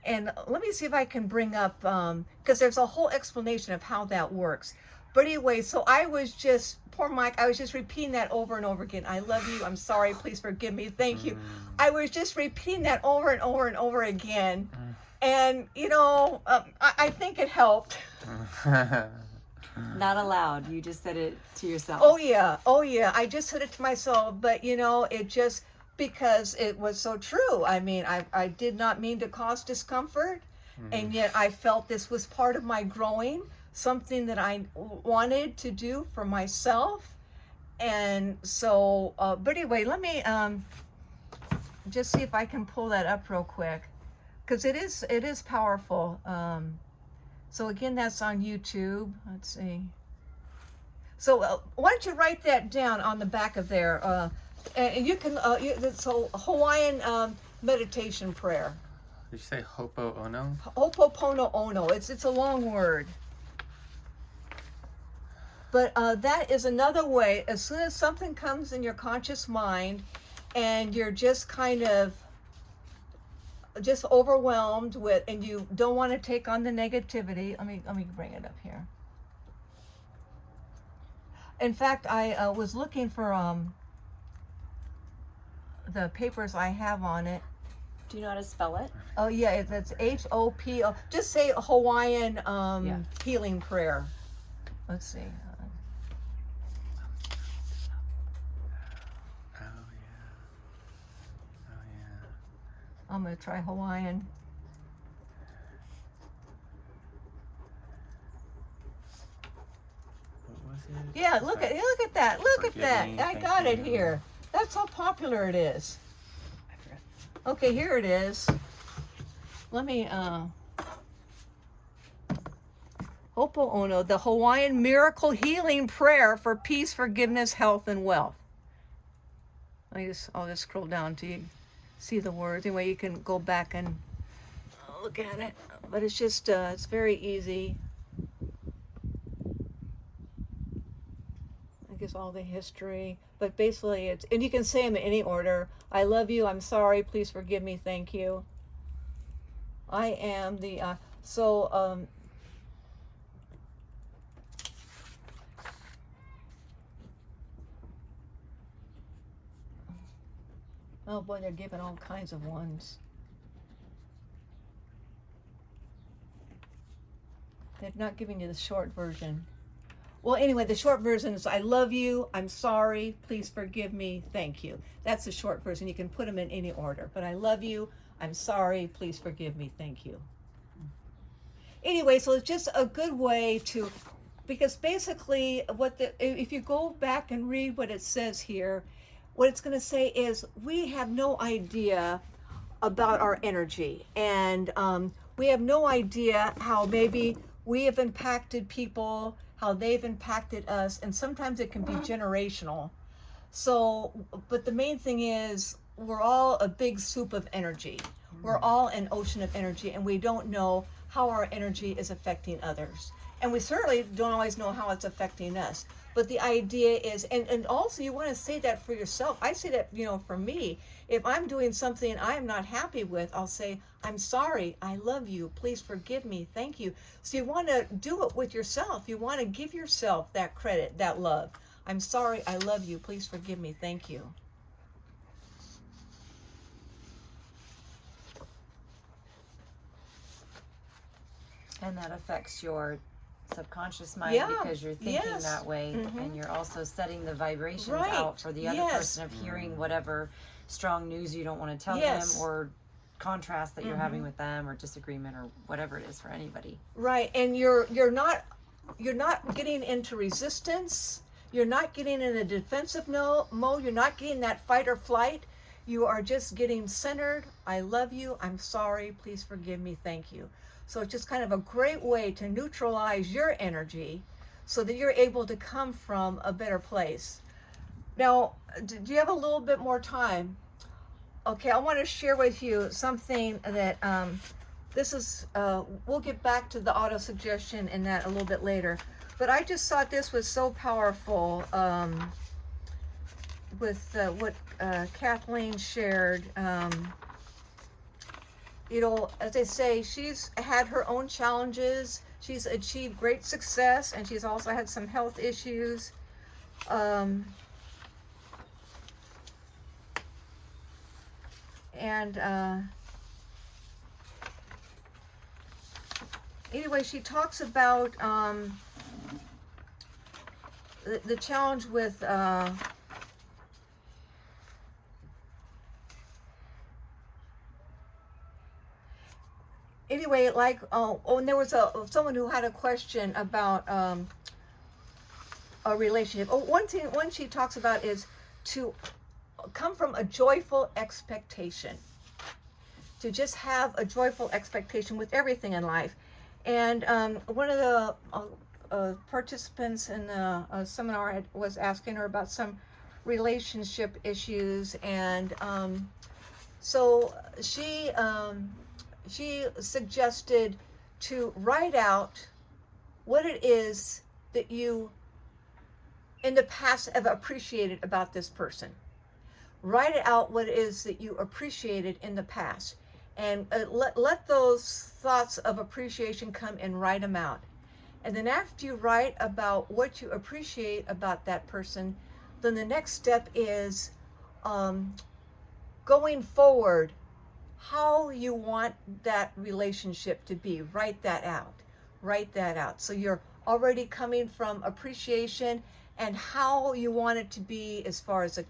A: And let me see if I can bring up, because there's a whole explanation of how that works. But anyway, so I was just, poor Mike, I was just repeating that over and over again. I love you, I'm sorry, please forgive me, thank you. I was just repeating that over and over and over again. And, you know, I think it helped.
E: Not aloud, you just said it to yourself.
A: Oh yeah, I just said it to myself, but you know, it just, because it was so true. I mean, I did not mean to cause discomfort, and yet I felt this was part of my growing, something that I wanted to do for myself. And so, but anyway, let me just see if I can pull that up real quick, because it is powerful. So again, that's on YouTube. Let's see. So why don't you write that down on the back of there? And you can, so Hawaiian meditation prayer.
D: Did you say Ho'oponopono?
A: Ho'oponopono. It's a long word. But that is another way. As soon as something comes in your conscious mind, and you're just kind of just overwhelmed with, and you don't want to take on the negativity. Let me bring it up here. In fact, I was looking for the papers I have on it.
E: Do you know how to spell it?
A: Oh yeah, that's Hopo. Just say Hawaiian healing prayer. Let's see. I'm gonna try Hawaiian.
D: What was it?
A: Yeah, look at that. Look at
D: Forgive
A: that.
D: me,
A: I
D: thank
A: got it
D: you.
A: here. That's how popular it is.
E: I forgot.
A: Okay, here it is. Let me Ho'oponopono, the Hawaiian miracle healing prayer for peace, forgiveness, health, and wealth. I'll just scroll down to you see the words. Anyway, you can go back and look at it. But it's just it's very easy. I guess all the history, but basically it's, and you can say them in any order. I love you, I'm sorry, please forgive me, thank you. I am the oh boy, they're giving all kinds of ones. They're not giving you the short version. Well, anyway, the short version is I love you, I'm sorry, please forgive me, thank you. That's the short version. You can put them in any order. But I love you, I'm sorry, please forgive me, thank you. Anyway, so it's just a good way to, because basically if you go back and read what it says here, what it's going to say is we have no idea about our energy, and we have no idea how maybe we have impacted people, how they've impacted us, and sometimes it can be generational. So, but the main thing is we're all a big soup of energy. We're all an ocean of energy, and we don't know how our energy is affecting others. And we certainly don't always know how it's affecting us. But the idea is, and also you want to say that for yourself. I say that, for me, if I'm doing something I'm not happy with, I'll say, I'm sorry, I love you, please forgive me, thank you. So you want to do it with yourself. You want to give yourself that credit, that love. I'm sorry, I love you, please forgive me, thank you.
E: And that affects your subconscious mind
A: Yeah,
E: because you're thinking
A: yes.
E: that way, and you're also setting the vibrations
A: Right,
E: out for the other
A: yes.
E: person of hearing whatever strong news you don't want to tell
A: Yes.
E: them, or contrast that you're having with them, or disagreement, or whatever it is for anybody.
A: Right, and you're not getting into resistance. You're not getting in a defensive mode. You're not getting that fight or flight. You are just getting centered. I love you. I'm sorry. Please forgive me. Thank you. So it's just kind of a great way to neutralize your energy so that you're able to come from a better place. Now, do you have a little bit more time? Okay, I want to share with you something that this is, we'll get back to the auto suggestion and that a little bit later. But I just thought this was so powerful with what Kathleen shared. As I say, she's had her own challenges. She's achieved great success, and she's also had some health issues. Anyway, she talks about the challenge with anyway, like and there was someone who had a question about a relationship. One she talks about is to come from a joyful expectation, to just have a joyful expectation with everything in life. And one of the participants in the seminar was asking her about some relationship issues, and so she suggested to write out what it is that you in the past have appreciated about this person. Write out what it is that you appreciated in the past, and let those thoughts of appreciation come and write them out. And then after you write about what you appreciate about that person, then the next step is going forward, how you want that relationship to be. Write that out. Write that out. So you're already coming from appreciation and how you want it to be as far as the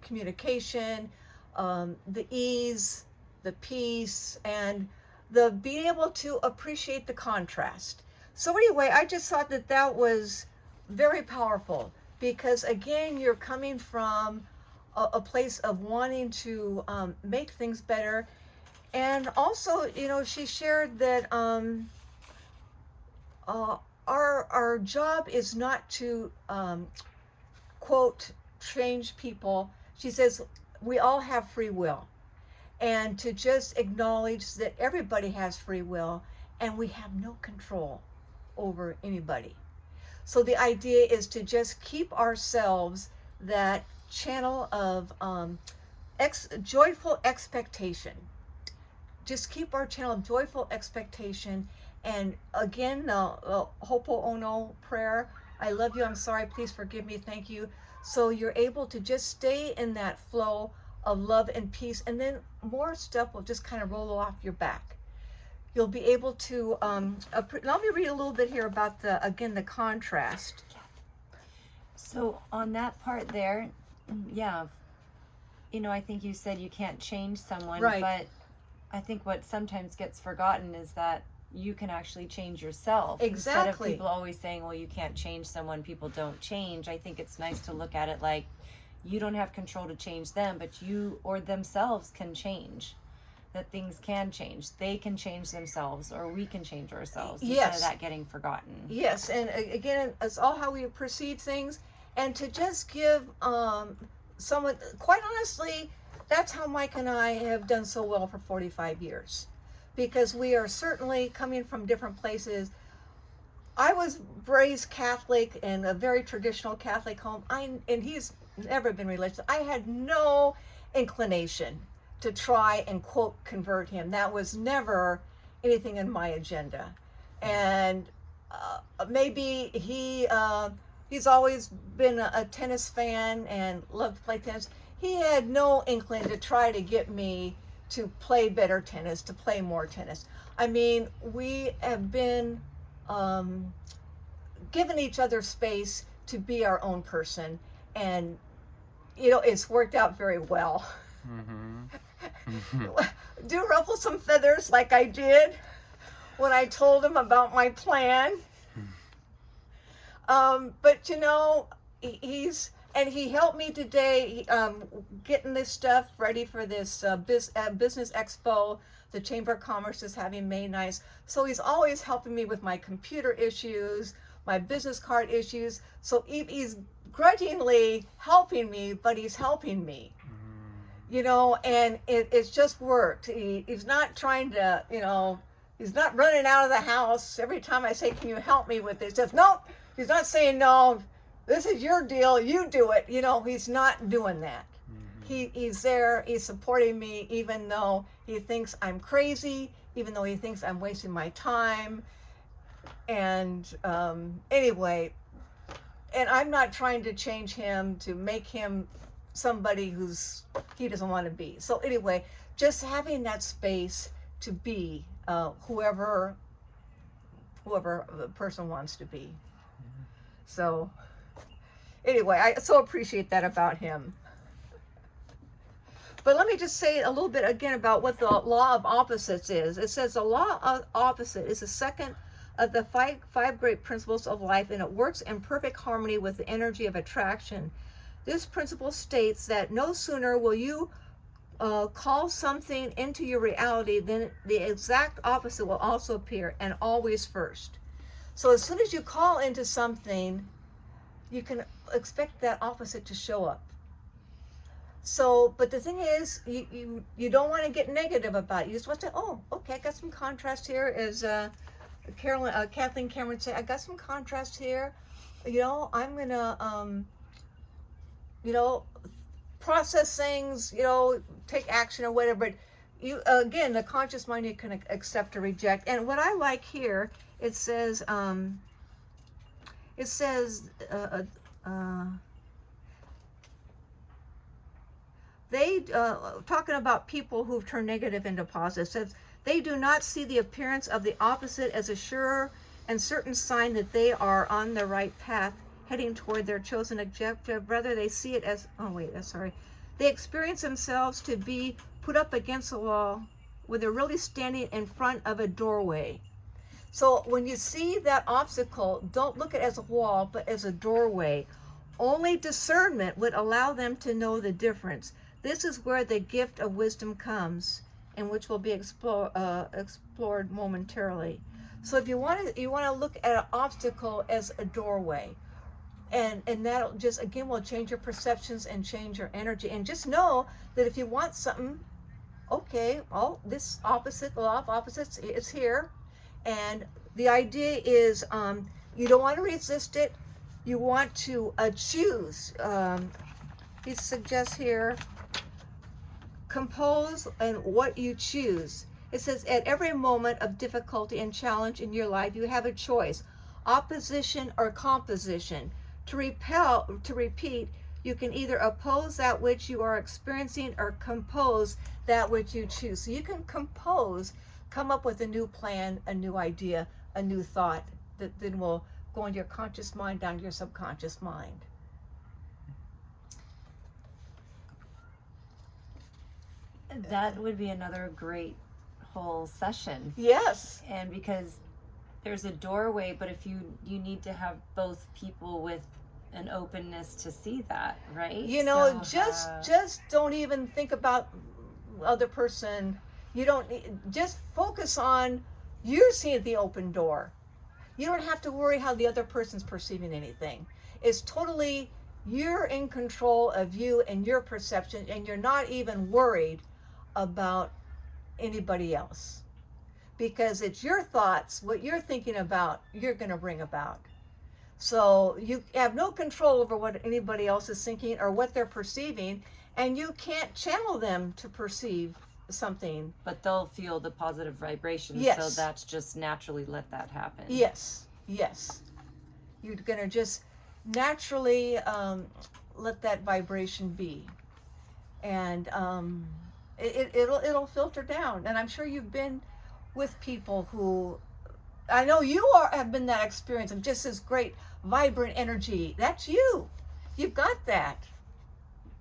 A: communication, the ease, the peace, and the being able to appreciate the contrast. So anyway, I just thought that that was very powerful, because again, you're coming from a place of wanting to make things better. And also, she shared that our job is not to quote change people. She says we all have free will, and to just acknowledge that everybody has free will and we have no control over anybody. So the idea is to just keep ourselves that channel of joyful expectation. Just keep our channel of joyful expectation. And again, the Ho'oponopono prayer, I love you, I'm sorry, please forgive me, thank you. So you're able to just stay in that flow of love and peace, and then more stuff will just kind of roll off your back. You'll be able to, let me read a little bit here about the contrast.
E: So on that part there, yeah, I think you said you can't change someone,
A: Right.
E: But I think what sometimes gets forgotten is that you can actually change yourself.
A: Exactly.
E: Instead of people always saying, well, you can't change someone, people don't change. I think it's nice to look at it like you don't have control to change them, but you or themselves can change. that things can change. They can change themselves, or we can change ourselves.
A: Yes.
E: Instead of that getting forgotten.
A: Yes, and again, it's all how we perceive things, and to just give someone, quite honestly, that's how Mike and I have done so well for 45 years, because we are certainly coming from different places. I was raised Catholic in a very traditional Catholic home. And he's never been religious. I had no inclination to try and quote convert him. That was never anything in my agenda. And maybe he's always been a tennis fan and loved to play tennis. He had no inkling to try to get me to play better tennis, to play more tennis. I mean, we have been given each other space to be our own person, and it's worked out very well. Do ruffle some feathers like I did when I told him about my plan. But he helped me today getting this stuff ready for this business expo the Chamber of Commerce is having May 9th. So he's always helping me with my computer issues, my business card issues. So he's grudgingly helping me, but he's helping me. And it's just worked. He's not trying to, he's not running out of the house every time I say, can you help me with this? He says, no, he's not saying, no, this is your deal, you do it. He's not doing that. He's there, he's supporting me, even though he thinks I'm crazy, even though he thinks I'm wasting my time. And anyway, and I'm not trying to change him to make him somebody he doesn't want to be. So anyway, just having that space to be whoever the person wants to be. So anyway, I so appreciate that about him. But let me just say a little bit again about what the law of opposites is. It says the law of opposite is the second of the five great principles of life, and it works in perfect harmony with the energy of attraction. This principle states that no sooner will you call something into your reality than the exact opposite will also appear, and always first. So as soon as you call into something, you can expect that opposite to show up. So, but the thing is, you don't want to get negative about it. You just want to say, oh, okay, I got some contrast here. As Kathleen Cameron said, I got some contrast here. I'm gonna, process things. Take action or whatever. But again, the conscious mind, you can accept or reject. And what I like here, it says, they talking about people who've turned negative into positive, says they do not see the appearance of the opposite as a sure and certain sign that they are on the right path heading toward their chosen objective. Rather, they see it as they experience themselves to be put up against a wall when they're really standing in front of a doorway. So when you see that obstacle, don't look at it as a wall, but as a doorway. Only discernment would allow them to know the difference. This is where the gift of wisdom comes, and which will be explored momentarily. So if you want to look at an obstacle as a doorway, and that'll just, again, will change your perceptions and change your energy. And just know that if you want something, okay, this opposite, the law of opposites is here. And the idea is you don't want to resist it. You want to choose. He suggests here, compose and what you choose. It says at every moment of difficulty and challenge in your life, you have a choice, opposition or composition. To repeat, you can either oppose that which you are experiencing or compose that which you choose. So you can compose, come up with a new plan, a new idea, a new thought that then will go into your conscious mind, down to your subconscious mind.
E: That would be another great whole session.
A: Yes.
E: And because there's a doorway, but if you need to have both people with an openness to see that, right?
A: Just don't even think about the other person. You don't just focus on you seeing the open door. You don't have to worry how the other person's perceiving anything. It's totally you're in control of you and your perception, and you're not even worried about anybody else, because it's your thoughts, what you're thinking about, you're going to bring about. So you have no control over what anybody else is thinking or what they're perceiving, and you can't channel them to perceive something.
E: But they'll feel the positive vibration.
A: Yes.
E: So that's just naturally let that happen.
A: Yes, yes. You're going to just naturally let that vibration be. And it'll filter down. And I'm sure you've been with people who, I know you have been that experience of just this great vibrant energy. That's you. You've got that.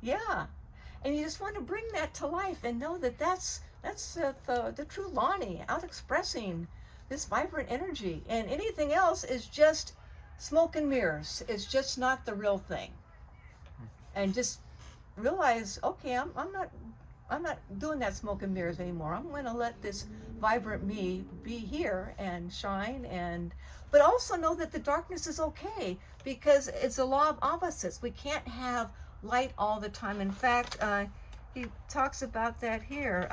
A: Yeah. And you just want to bring that to life and know that that's the true Lonnie out expressing this vibrant energy. And anything else is just smoke and mirrors. It's just not the real thing. And just realize, okay, I'm not doing that smoke and mirrors anymore. I'm going to let this vibrant me be here and shine, but also know that the darkness is okay, because it's a law of opposites. We can't have light all the time. In fact, he talks about that here.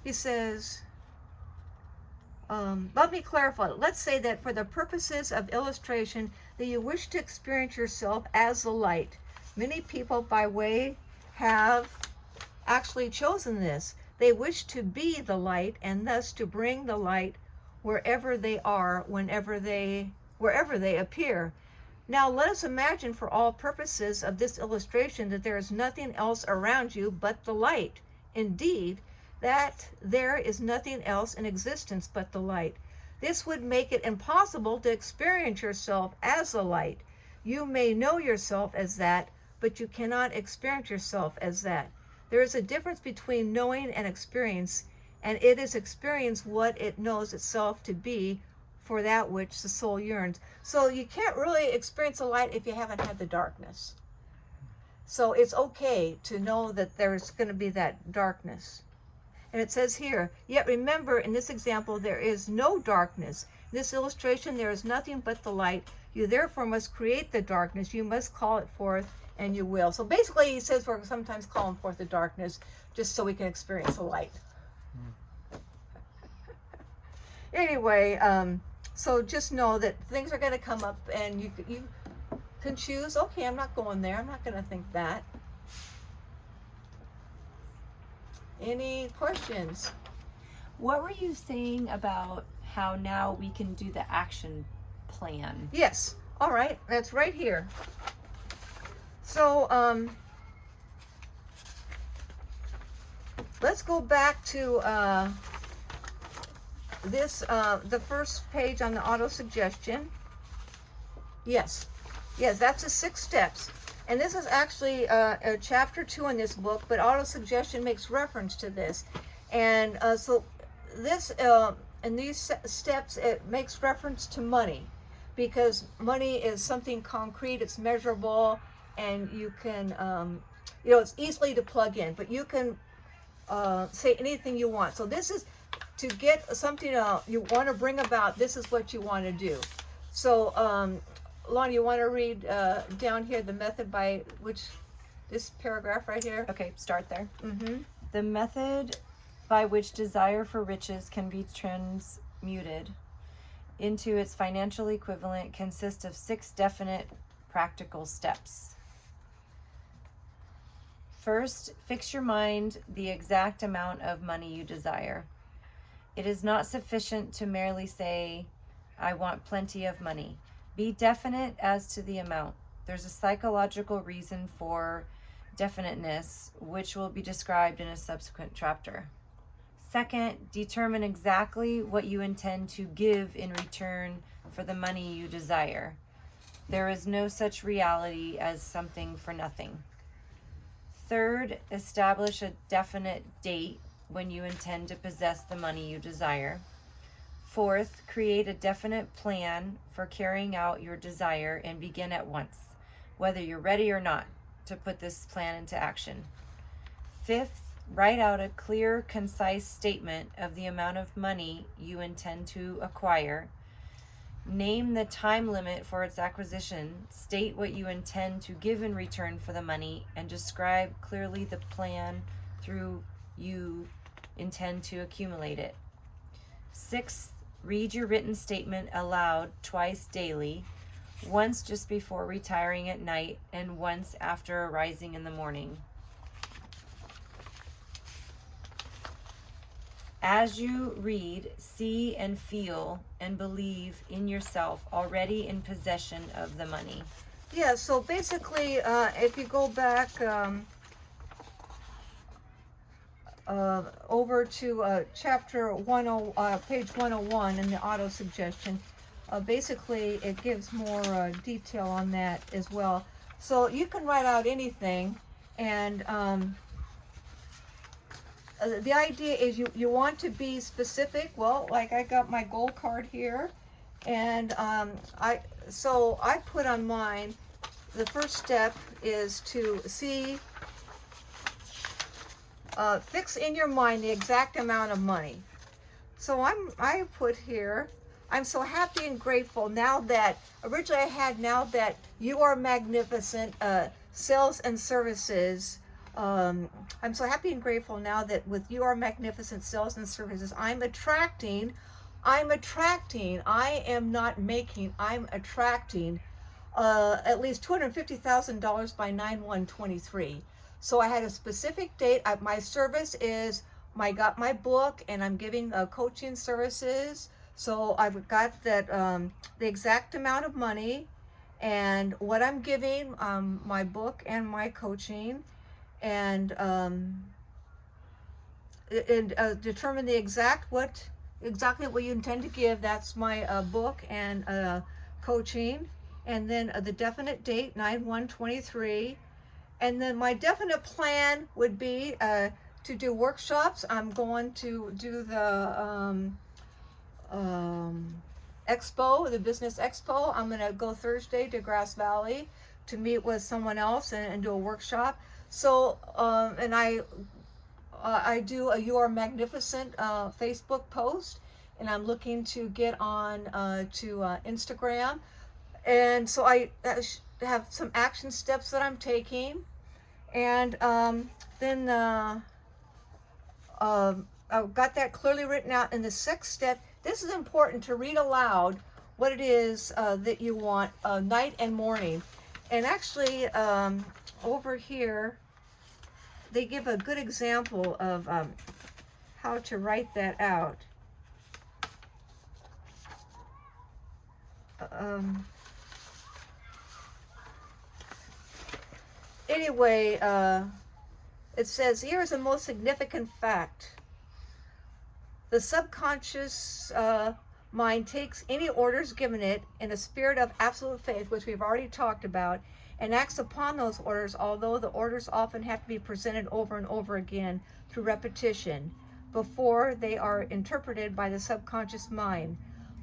A: He says, let me clarify. Let's say that for the purposes of illustration, that you wish to experience yourself as the light. Many people by way have actually chosen this. They wish to be the light, and thus to bring the light wherever they are, wherever they appear. Now let us imagine, for all purposes of this illustration, that there is nothing else around you but the light. Indeed, that there is nothing else in existence but the light. This would make it impossible to experience yourself as the light. You may know yourself as that, but you cannot experience yourself as that. There is a difference between knowing and experience, and it is experience what it knows itself to be, for that which the soul yearns. So you can't really experience the light if you haven't had the darkness. So it's okay to know that there's going to be that darkness. And it says here, yet remember, in this example, there is no darkness. In this illustration, there is nothing but the light. You therefore must create the darkness. You must call it forth, and you will. So basically, he says we're sometimes calling forth the darkness just so we can experience the light. Anyway, so just know that things are going to come up, and you can choose, okay, I'm not going there. I'm not going to think that. Any questions?
E: What were you saying about how now we can do the action plan?
A: Yes. All right. That's right here. So let's go back to the first page on the auto suggestion. Yes, that's the 6 steps. And this is actually chapter 2 in this book, but auto suggestion makes reference to this. And so this, in these steps, it makes reference to money, because money is something concrete, it's measurable, and you can, it's easily to plug in, but you can say anything you want. So this is to get something you want to bring about. This is what you want to do. So, Lonnie, you want to read down here the method by which this paragraph right here?
E: Okay, start there.
A: Mm-hmm.
E: The method by which desire for riches can be transmuted into its financial equivalent consists of 6 definite practical steps. First, fix your mind the exact amount of money you desire. It is not sufficient to merely say, I want plenty of money. Be definite as to the amount. There's a psychological reason for definiteness, which will be described in a subsequent chapter. Second, determine exactly what you intend to give in return for the money you desire. There is no such reality as something for nothing. Third, establish a definite date when you intend to possess the money you desire. Fourth, create a definite plan for carrying out your desire and begin at once, whether you're ready or not, to put this plan into action. Fifth, Write out a clear, concise statement of the amount of money you intend to acquire. Name the time limit for its acquisition. State what you intend to give in return for the money, and describe clearly the plan through you intend to accumulate it. 6th, read your written statement aloud twice daily, once just before retiring at night and once after arising in the morning. As you read, see and feel and believe in yourself already in possession of the money.
A: Yeah, so basically, if you go back over to chapter page 101 in the auto suggestion, basically it gives more detail on that as well. So you can write out anything, and the idea is you want to be specific. Well, like I got my goal card here, and I put on mine, the first step is to see, fix in your mind the exact amount of money. So I put here, I'm so happy and grateful now that, originally I had now that you are magnificent, sales and services. I'm so happy and grateful now that with you are magnificent sales and services, I'm attracting, I am not making, I'm attracting at least $250,000 by 9/1/23. So I had a specific date. My service is, I got my book, and I'm giving coaching services. So I've got that the exact amount of money and what I'm giving, my book and my coaching, and determine the exactly what you intend to give. That's my book and coaching, and then the definite date 9/1/23. And then my definite plan would be to do workshops. I'm going to do the expo, the business expo. I'm going to go Thursday to Grass Valley to meet with someone else and do a workshop. So, and I do a You Are Magnificent Facebook post, and I'm looking to get on to Instagram. And so I have some action steps that I'm taking. And then I've got that clearly written out. In the 6th step, this is important to read aloud what it is that you want night and morning. And actually, over here, they give a good example of how to write that out. Anyway, it says, here is the most significant fact. The subconscious mind takes any orders given it in a spirit of absolute faith, which we've already talked about, and acts upon those orders, although the orders often have to be presented over and over again through repetition before they are interpreted by the subconscious mind.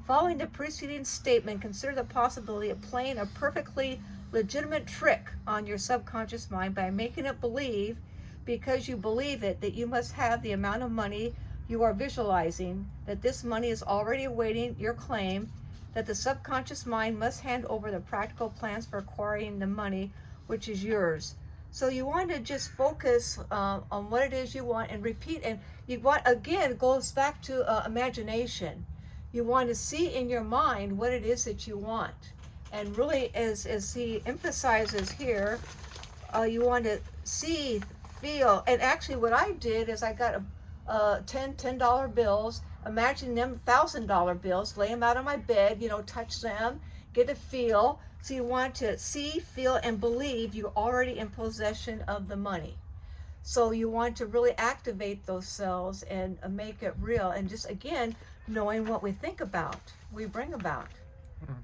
A: Following the preceding statement, consider the possibility of playing a perfectly legitimate trick on your subconscious mind by making it believe, because you believe it, that you must have the amount of money you are visualizing, that this money is already awaiting your claim, that the subconscious mind must hand over the practical plans for acquiring the money which is yours. So you want to just focus on what it is you want and repeat. And you want, again, it goes back to imagination. You want to see in your mind what it is that you want. And really, as he emphasizes here, you want to see, feel, and actually what I did is I got $10 bills, imagine them $1,000 bills, lay them out on my bed, touch them, get a feel. So you want to see, feel, and believe you're already in possession of the money. So you want to really activate those cells and make it real. And just, again, knowing what we think about, we bring about. Mm-hmm.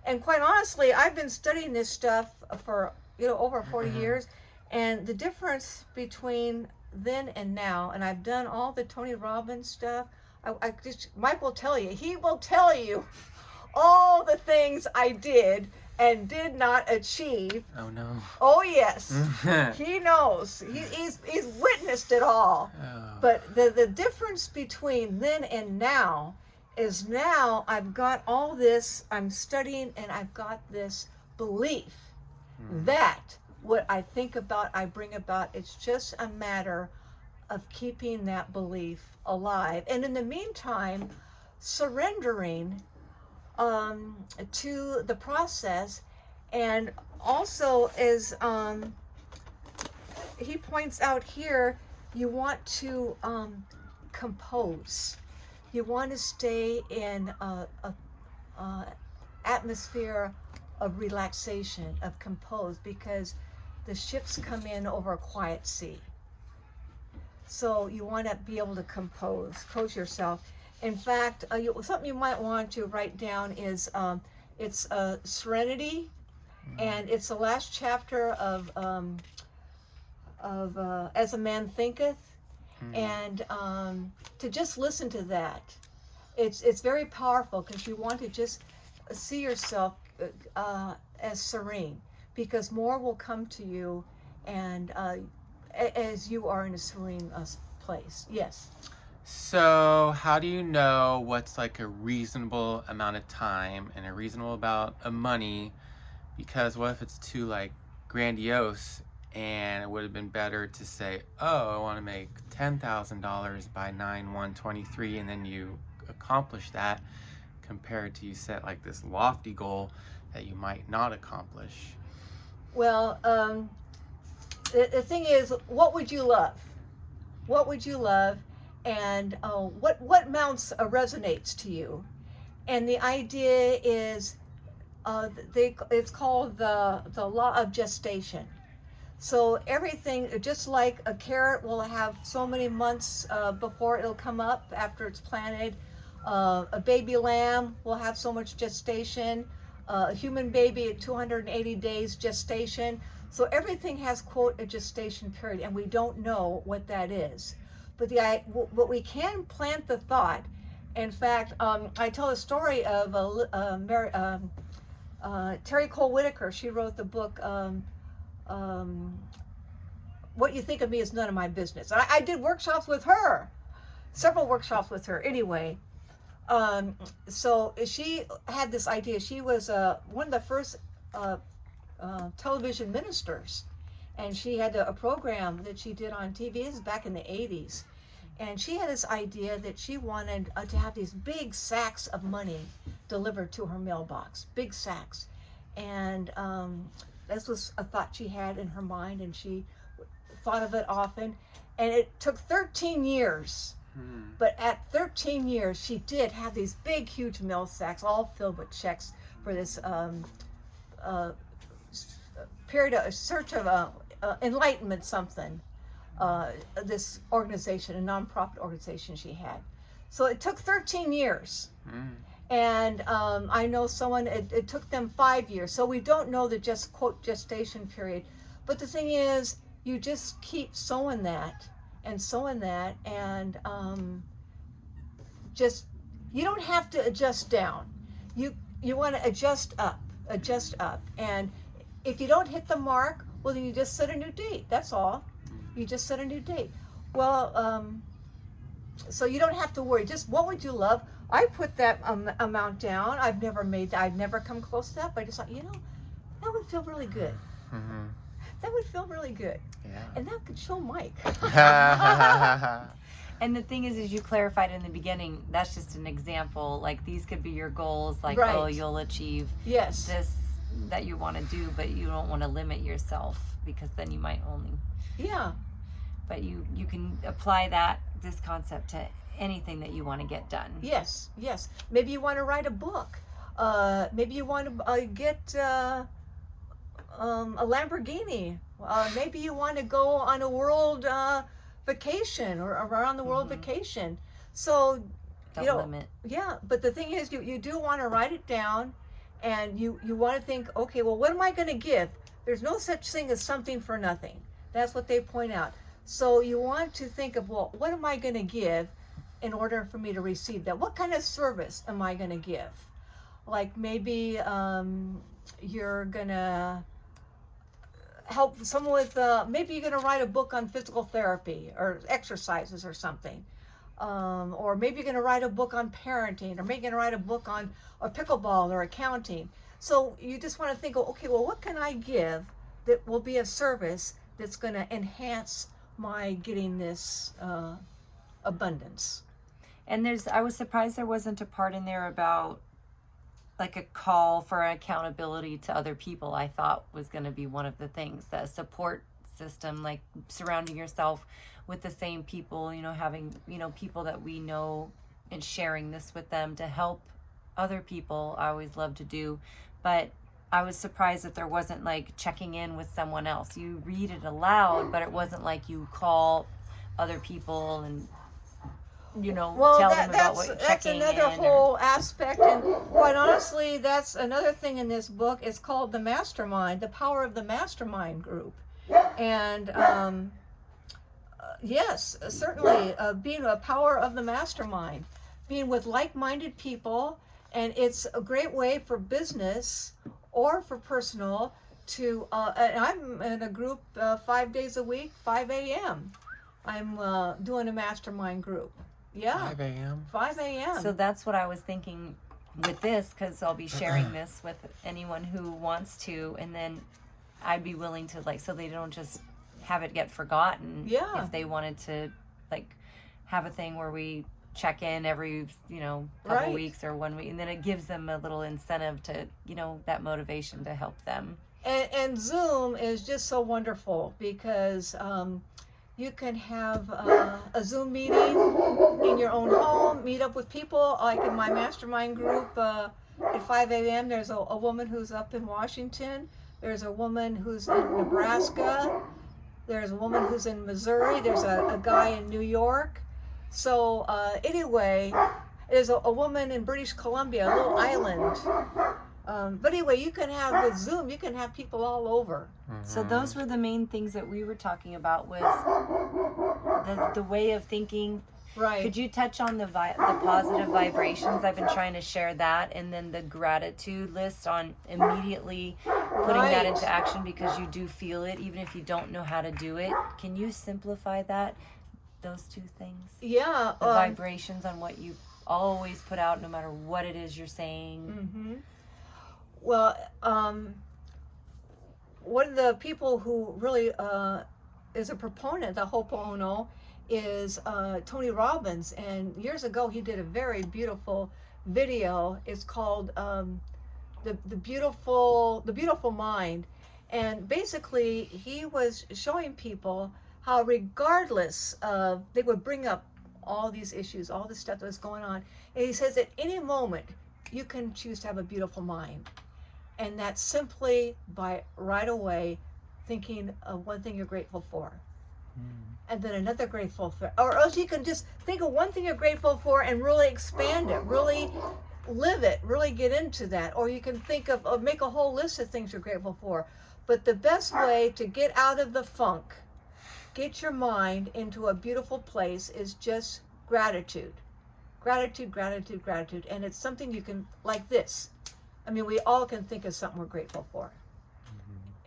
A: And quite honestly, I've been studying this stuff for, over 40 years. And the difference between then and now, and I've done all the Tony Robbins stuff. Mike will tell you, he will tell you all the things I did and did not achieve.
D: Oh no.
A: Oh yes, he knows. He's witnessed it all.
D: Oh.
A: But the difference between then and now is now I've got all this, I'm studying, and I've got this belief that what I think about, I bring about. It's just a matter of keeping that belief alive. And in the meantime, surrendering to the process. And also, as he points out here, you want to compose. You want to stay in a atmosphere of relaxation, of compose, because the ships come in over a quiet sea. So you want to be able to compose yourself. In fact, something you might want to write down is it's Serenity, and it's the last chapter of As a Man Thinketh, and to just listen to that. It's very powerful, because you want to just see yourself as serene, because more will come to you, and as you are in a serene place. Yes.
D: So how do you know what's like a reasonable amount of time and a reasonable amount of money? Because what if it's too like grandiose, and it would have been better to say, oh, I want to make $10,000 by 9/1/23, and then you accomplish that, compared to you set like this lofty goal that you might not accomplish.
A: Well, the thing is, what would you love? What would you love? And what amounts resonates to you? And the idea is, it's called the law of gestation. So everything, just like a carrot will have so many months before it'll come up after it's planted, a baby lamb will have so much gestation, a human baby at 280 days gestation. So everything has, quote, a gestation period, and we don't know what that is. But we can plant the thought. In fact, I tell a story of Terry Cole Whitaker. She wrote the book, What You Think of Me Is None of My Business. I did workshops with her, several workshops with her. Anyway, so she had this idea. She was one of the first television ministers, and she had a program that she did on TV. This is back in the 80s. And she had this idea that she wanted to have these big sacks of money delivered to her mailbox, big sacks. And this was a thought she had in her mind, and she thought of it often. And it took 13 years. But at 13 years, she did have these big, huge mail sacks, all filled with checks for this period of search of enlightenment, something. This organization, a nonprofit organization she had. So it took 13 years. And I know someone, it took them 5 years. So we don't know the quote, gestation period. But the thing is, you just keep sowing that, and just, you don't have to adjust down. You want to adjust up. And if you don't hit the mark, well, then you just set a new date. That's all. You just set a new date. Well, so you don't have to worry. Just what would you love? I put that amount down. I've never come close to that, but I just thought, that would feel really good.
D: Mm-hmm.
A: That would feel really good.
D: Yeah.
A: And that could show Mike.
E: And the thing is you clarified in the beginning, that's just an example. Like, these could be your goals, like,
A: Right.
E: oh, you'll achieve
A: Yes.
E: this that you want to do, but you don't want to limit yourself, because then you might only.
A: Yeah.
E: But you can apply this concept to anything that you want to get done.
A: Yes. Maybe you want to write a book. Maybe you want to get a Lamborghini. Maybe you want to go on a world vacation, or around the world vacation. So,
E: Don't limit.
A: Yeah, but the thing is, you do want to write it down, and you want to think, okay, well, what am I going to give? There's no such thing as something for nothing. That's what they point out. So you want to think of, well, what am I going to give in order for me to receive that? What kind of service am I going to give? Like maybe you're gonna help someone with maybe you're gonna write a book on physical therapy or exercises or something, or maybe you're gonna write a book on parenting, or maybe you're gonna write a book on pickleball or accounting. So you just want to think, okay, well, what can I give that will be a service that's going to enhance my getting this abundance?
E: And I was surprised there wasn't a part in there about like a call for accountability to other people. I thought was going to be one of the things, the support system, like surrounding yourself with the same people, you know, having, you know, people that we know and sharing this with them to help other people. I always love to do, but I was surprised that there wasn't like checking in with someone else. You read it aloud, but it wasn't like you call other people and, you know, tell them about what you're checking in.
A: That's another whole aspect, and quite honestly, that's another thing in this book. It's called the mastermind, the power of the mastermind group. And yes, certainly being a power of the mastermind, being with like-minded people, and it's a great way for business or for personal to, and I'm in a group 5 days a week, 5 a.m. I'm doing a mastermind group. Yeah.
D: 5 a.m.
A: 5 a.m.
E: So that's what I was thinking with this, because I'll be sharing this with anyone who wants to, and then I'd be willing to, like, so they don't just have it get forgotten.
A: Yeah.
E: If they wanted to, like, have a thing where we check in every, you know, couple
A: Right.
E: weeks or 1 week, and then it gives them a little incentive to, you know, that motivation to help them.
A: And Zoom is just so wonderful because you can have a Zoom meeting in your own home, meet up with people. Like in my mastermind group at 5 a.m., there's a woman who's up in Washington. There's a woman who's in Nebraska. There's a woman who's in Missouri. There's a guy in New York. So anyway, there's a woman in British Columbia, a little island. But anyway, you can have with Zoom, you can have people all over.
E: So those were the main things that we were talking about, was the way of thinking.
A: Right.
E: Could you touch on the positive vibrations? I've been trying to share that, and then the gratitude list on immediately putting that
A: Right.
E: into action, because you do feel it even if you don't know how to do it. Can you simplify that, those two things?
A: Yeah.
E: The vibrations on what you always put out, no matter what it is you're saying.
A: Mm-hmm. Well, one of the people who really is a proponent of Ho'oponopono is Tony Robbins, and years ago he did a very beautiful video. It's called the beautiful mind, and basically he was showing people how, regardless of, they would bring up all these issues, all the stuff that was going on, and he says at any moment you can choose to have a beautiful mind. And that's simply by right away thinking of one thing you're grateful for. And then another grateful for, or else you can just think of one thing you're grateful for and really expand it, really live it, really get into that. Or you can think of make a whole list of things you're grateful for. But the best way to get out of the funk, get your mind into a beautiful place, is just gratitude. Gratitude, gratitude, gratitude. And it's something you can, like this. I mean, we all can think of something we're grateful for.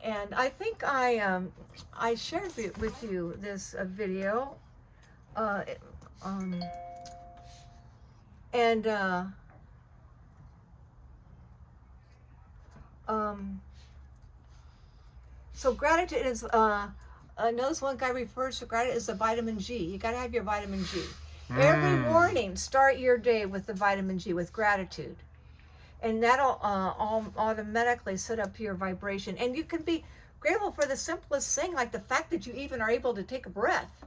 A: And I think I shared with you this video. So gratitude is, notice one guy refers to gratitude as the vitamin G. You got to have your vitamin G. Every morning, start your day with the vitamin G, with gratitude. And that'll automatically set up your vibration. And you can be grateful for the simplest thing, like the fact that you even are able to take a breath.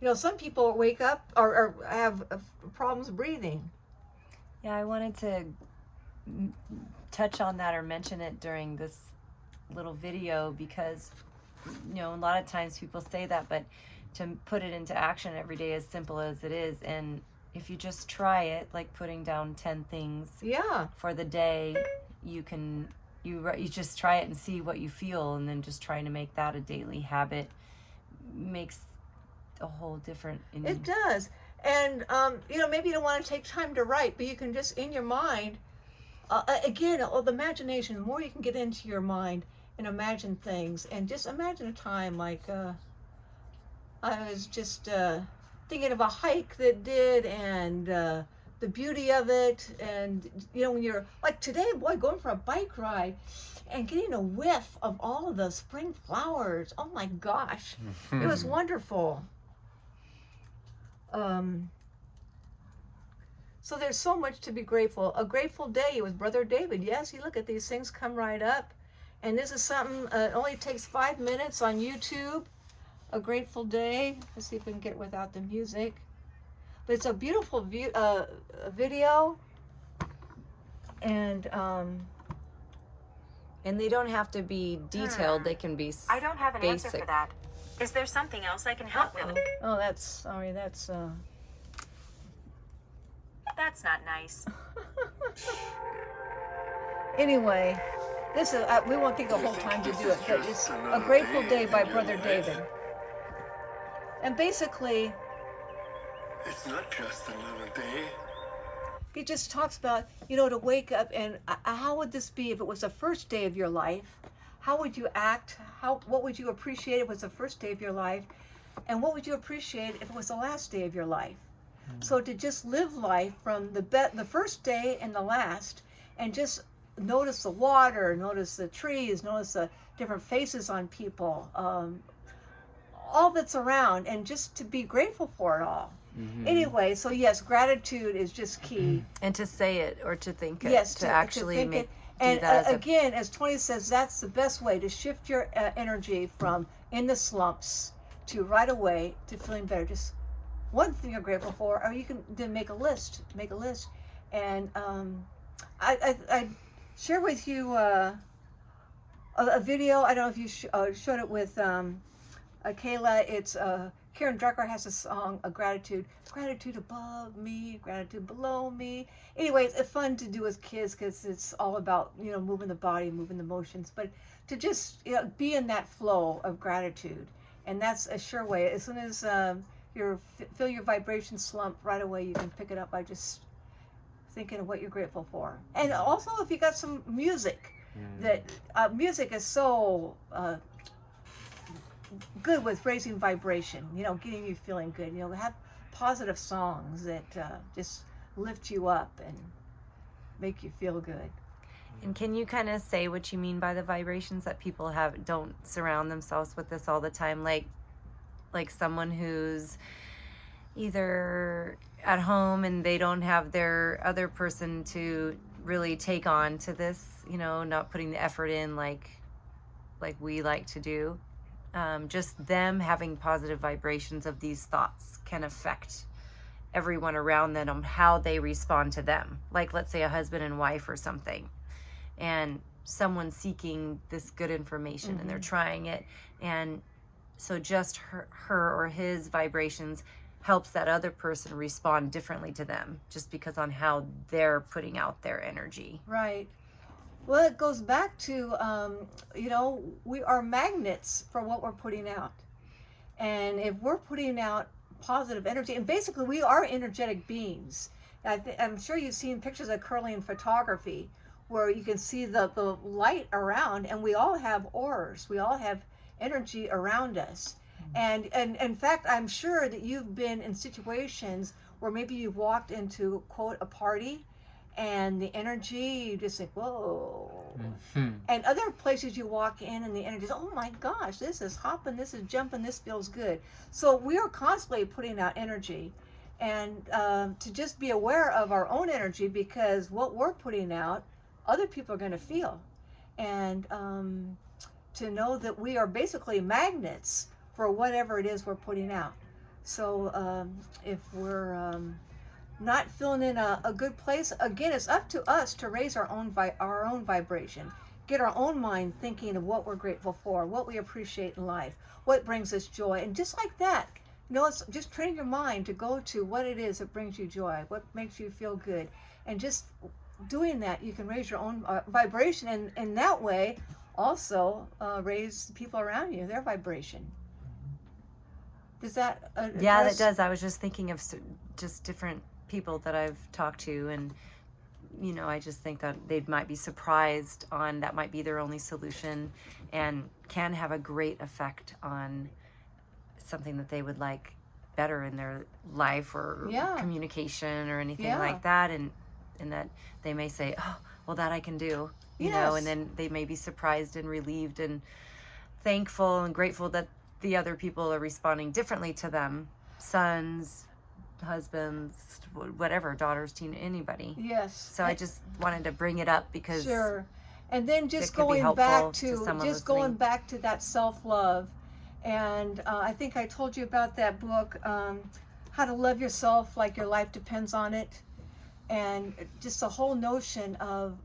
A: You know, some people wake up or have problems breathing.
E: Yeah, I wanted to touch on that or mention it during this little video, because, you know, a lot of times people say that, but to put it into action every day, as simple as it is, and if you just try it, like putting down 10 things for the day, you can, you just try it and see what you feel, and then just trying to make that a daily habit makes a whole different.
A: It does. And, you know, maybe you don't want to take time to write, but you can just, in your mind, again, the imagination, the more you can get into your mind and imagine things, and just imagine a time like I was just thinking of a hike that did, and the beauty of it, and when you're like today, boy, going for a bike ride and getting a whiff of all of the spring flowers. Oh my gosh, it was wonderful. So there's so much to be grateful. A grateful day with Brother David. Yes, you look at these things come right up. And this is something, it only takes 5 minutes on YouTube. A grateful day. Let's see if we can get it without the music. But it's a beautiful video. And
E: they don't have to be detailed. They can be
B: I don't have an answer
E: basic.
B: for that. Is there something else I can help with?
A: oh, that's sorry. That's
B: That's not nice.
A: anyway. This is we won't take the whole time to do it, but it's a grateful day by Brother David. And basically,
F: it's not just another day.
A: he just talks about, to wake up, and how would this be if it was the first day of your life? How would you act? What would you appreciate if it was the first day of your life? And what would you appreciate if it was the last day of your life? So to just live life from the first day and the last, and just notice the water, notice the trees, notice the different faces on people, all that's around, and just to be grateful for it all. Anyway, so yes, gratitude is just key.
E: And to say it or to think it.
A: Yes,
E: to actually
A: think
E: make
A: it. And
E: do that as
A: again, as Tony says, that's the best way to shift your energy from in the slumps to right away to feeling better. Just one thing you're grateful for, or you can then make a list. And I share with you a video. I don't know if you showed it with Kayla. It's Karen Drucker has a song, a gratitude above me, gratitude below me. Anyway, it's fun to do with kids because it's all about moving the body, moving the motions, but to just be in that flow of gratitude, and that's a sure way. As soon as you feel your vibration slump, right away you can pick it up by just thinking of what you're grateful for. And also, if you got some music, that music is so good with raising vibration, getting you feeling good. Have positive songs that just lift you up and make you feel good.
E: And can you kind of say what you mean by the vibrations that people don't surround themselves with this all the time? Like someone who's either at home and they don't have their other person to really take on to this, not putting the effort in like we like to do. Just them having positive vibrations of these thoughts can affect everyone around them on how they respond to them. Like, let's say a husband and wife or something, and someone seeking this good information and they're trying it, and so just her or his vibrations helps that other person respond differently to them, just because on how they're putting out their energy.
A: Right. Well, it goes back to, we are magnets for what we're putting out. And if we're putting out positive energy, and basically we are energetic beings. I'm sure you've seen pictures of Kirlian photography where you can see the light around, and we all have auras. We all have energy around us. And in fact, I'm sure that you've been in situations where maybe you've walked into, quote, a party, and the energy, you just think, whoa. And other places you walk in and the energy is, oh my gosh, this is hopping, this is jumping, this feels good. So we are constantly putting out energy. And to just be aware of our own energy, because what we're putting out, other people are going to feel. And to know that we are basically magnets for whatever it is we're putting out. So if we're not feeling in a good place, again, it's up to us to raise our own vibration, get our own mind thinking of what we're grateful for, what we appreciate in life, what brings us joy. And just like that, it's just train your mind to go to what it is that brings you joy, what makes you feel good. And just doing that, you can raise your own vibration, and in that way also raise people around you, their vibration. Does that address?
E: Yeah, that does. I was just thinking of just different people that I've talked to, and you know, I just think that they might be surprised on that might be their only solution, and can have a great effect on something that they would like better in their life, or communication or anything like that, and that they may say, oh, well, that I can do, you know, and then they may be surprised and relieved and thankful and grateful that the other people are responding differently to them, sons, husbands, whatever, daughters, teen, anybody.
A: Yes.
E: So I just wanted to bring it up because
A: Sure. And then just
E: it could be
A: going
E: helpful
A: back
E: to
A: to
E: someone
A: just going
E: listening.
A: back to that self-love, and I think I told you about that book, How to Love Yourself Like Your Life Depends on It, and just the whole notion of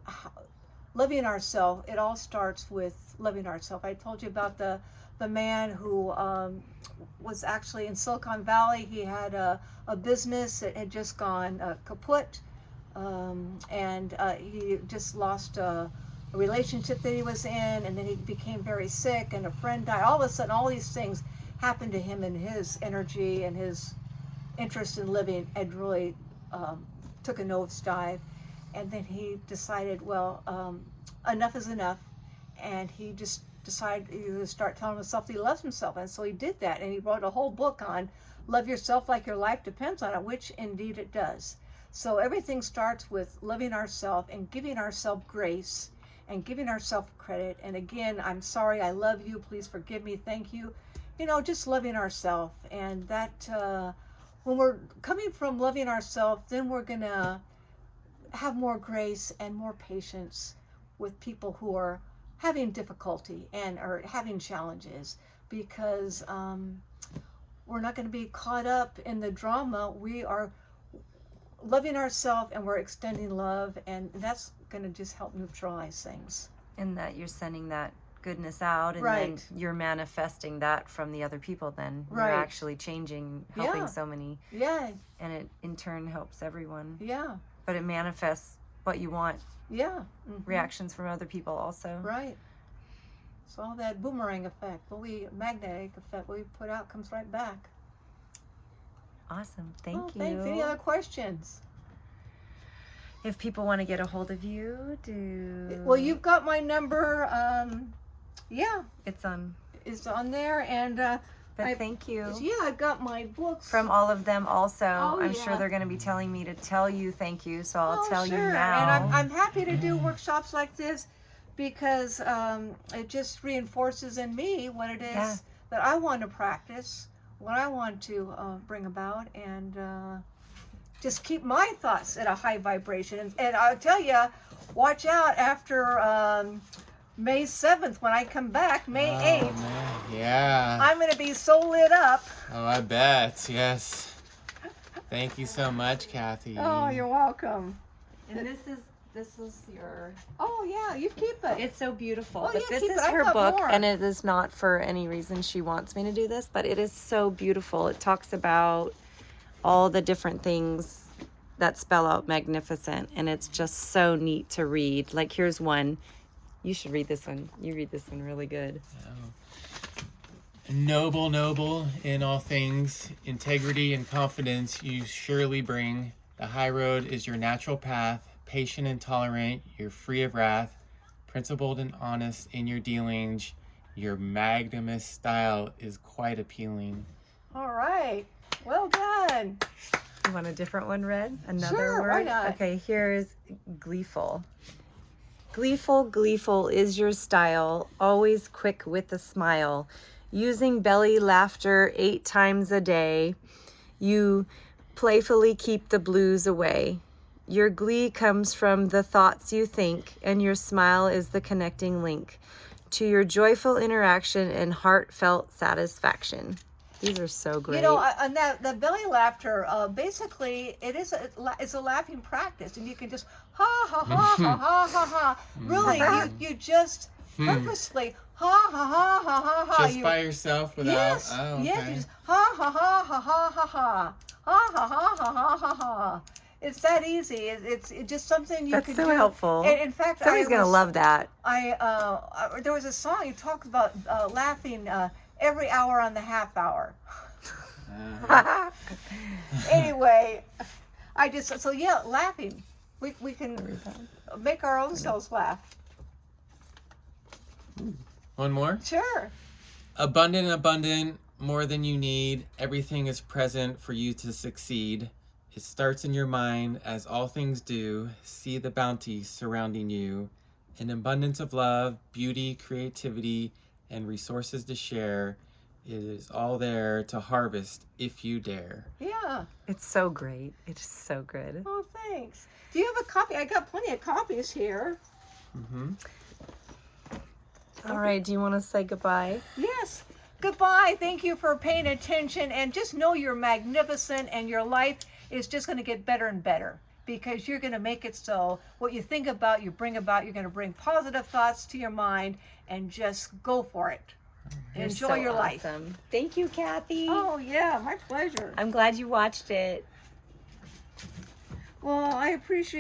A: loving ourselves. It all starts with loving ourselves. I told you about the man who was actually in Silicon Valley. He had a business that had just gone kaput, and he just lost a relationship that he was in, and then he became very sick, and a friend died. All of a sudden, all these things happened to him, and his energy and his interest in living had really took a nosedive. And then he decided, well, enough is enough, and he just decided to start telling himself that he loves himself. And so he did that, and he wrote a whole book on love yourself like your life depends on it, which indeed it does. So everything starts with loving ourselves and giving ourselves grace and giving ourselves credit. And again, I'm sorry, I love you, please forgive me, thank you. You know, just loving ourselves. And that when we're coming from loving ourselves, then we're gonna have more grace and more patience with people who are having difficulty and are having challenges, because we're not going to be caught up in the drama. We are loving ourselves, and we're extending love, and that's going to just help neutralize things.
E: And that you're sending that goodness out, and
A: Right.
E: then you're manifesting that from the other people. Then
A: Right.
E: you're actually changing, helping
A: Yeah.
E: so many,
A: Yeah,
E: and it in turn helps everyone.
A: yeah,
E: But it manifests what you want,
A: yeah. Mhm.
E: reactions from other people also.
A: Right. So all that boomerang effect, magnetic effect, what we put out comes right back.
E: Awesome. Thank you.
A: Thanks. Any other questions?
E: If people want to get a hold of you,
A: Well, you've got my number. Yeah,
E: it's on.
A: it's on there, and
E: But thank you.
A: yeah, I got my books
E: From all of them also.
A: Oh,
E: I'm
A: yeah.
E: sure they're going to be telling me to tell you thank you, so I'll
A: Oh,
E: tell
A: sure.
E: you now.
A: And I'm happy to do workshops like this, because it just reinforces in me what it is
E: Yeah.
A: that I want to practice, what I want to bring about, and just keep my thoughts at a high vibration. And I'll tell you, watch out after May 7th when I come back, May 8th.
D: Man. Yeah.
A: I'm going to be so lit up.
D: Oh, I bet. Yes. Thank you so much, Kathy.
A: Oh, you're welcome.
E: And this is your.
A: Oh, yeah, you keep it.
E: It's so beautiful.
A: Oh,
E: but
A: yeah,
E: this
A: keep
E: is
A: it. I've
E: her
A: got
E: book,
A: more.
E: and it is not for any reason she wants me to do this, but it is so beautiful. It talks about all the different things that spell out magnificent, and it's just so neat to read. Like, here's one. You should read this one. You read this one really good.
D: Noble in all things, integrity and confidence you surely bring. The high road is your natural path, patient and tolerant, you're free of wrath, principled and honest in your dealings. Your magnanimous style is quite appealing.
A: All right. Well done.
E: You want a different one read? Another
A: Sure,
E: word?
A: why not?
E: Okay, here's gleeful. Gleeful is your style, always quick with a smile, using belly laughter 8 times a day. You playfully keep the blues away. Your glee comes from the thoughts you think, and your smile is the connecting link to your joyful interaction and heartfelt satisfaction. These are so great.
A: You know, and that the belly laughter, basically, it's a laughing practice, and you can just ha ha ha ha ha ha ha. Really, you just purposely ha ha ha ha ha ha.
D: Just by yourself without...
A: Yes,
D: Oh, okay.
A: yes, you just ha ha ha ha ha ha ha ha ha ha ha ha ha. It's that easy. It's just something you
E: That's
A: can
E: so
A: do.
E: helpful.
A: And in fact,
E: Somebody's gonna love that.
A: There was a song you talked about laughing every hour on the half hour. Anyway, laughing. We can make our own selves laugh.
D: One more.
A: Sure.
D: Abundant, more than you need. Everything is present for you to succeed. It starts in your mind, as all things do. See the bounty surrounding you. An abundance of love, beauty, creativity, and resources to share. It is all there to harvest if you dare.
A: Yeah.
E: It's so great. It is so good.
A: Oh, thanks. Do you have a copy? I got plenty of copies here.
G: All right, do you want to say goodbye?
A: Yes. Goodbye. Thank you for paying attention, and just know you're magnificent, and your life is just going to get better and better, because you're going to make it so what you think about, you bring about. You're going to bring positive thoughts to your mind, and just go for it. Enjoy
G: So
A: your life.
G: awesome. Thank you, Kathy.
A: Oh yeah, my pleasure.
G: I'm glad you watched it.
A: Well, I appreciate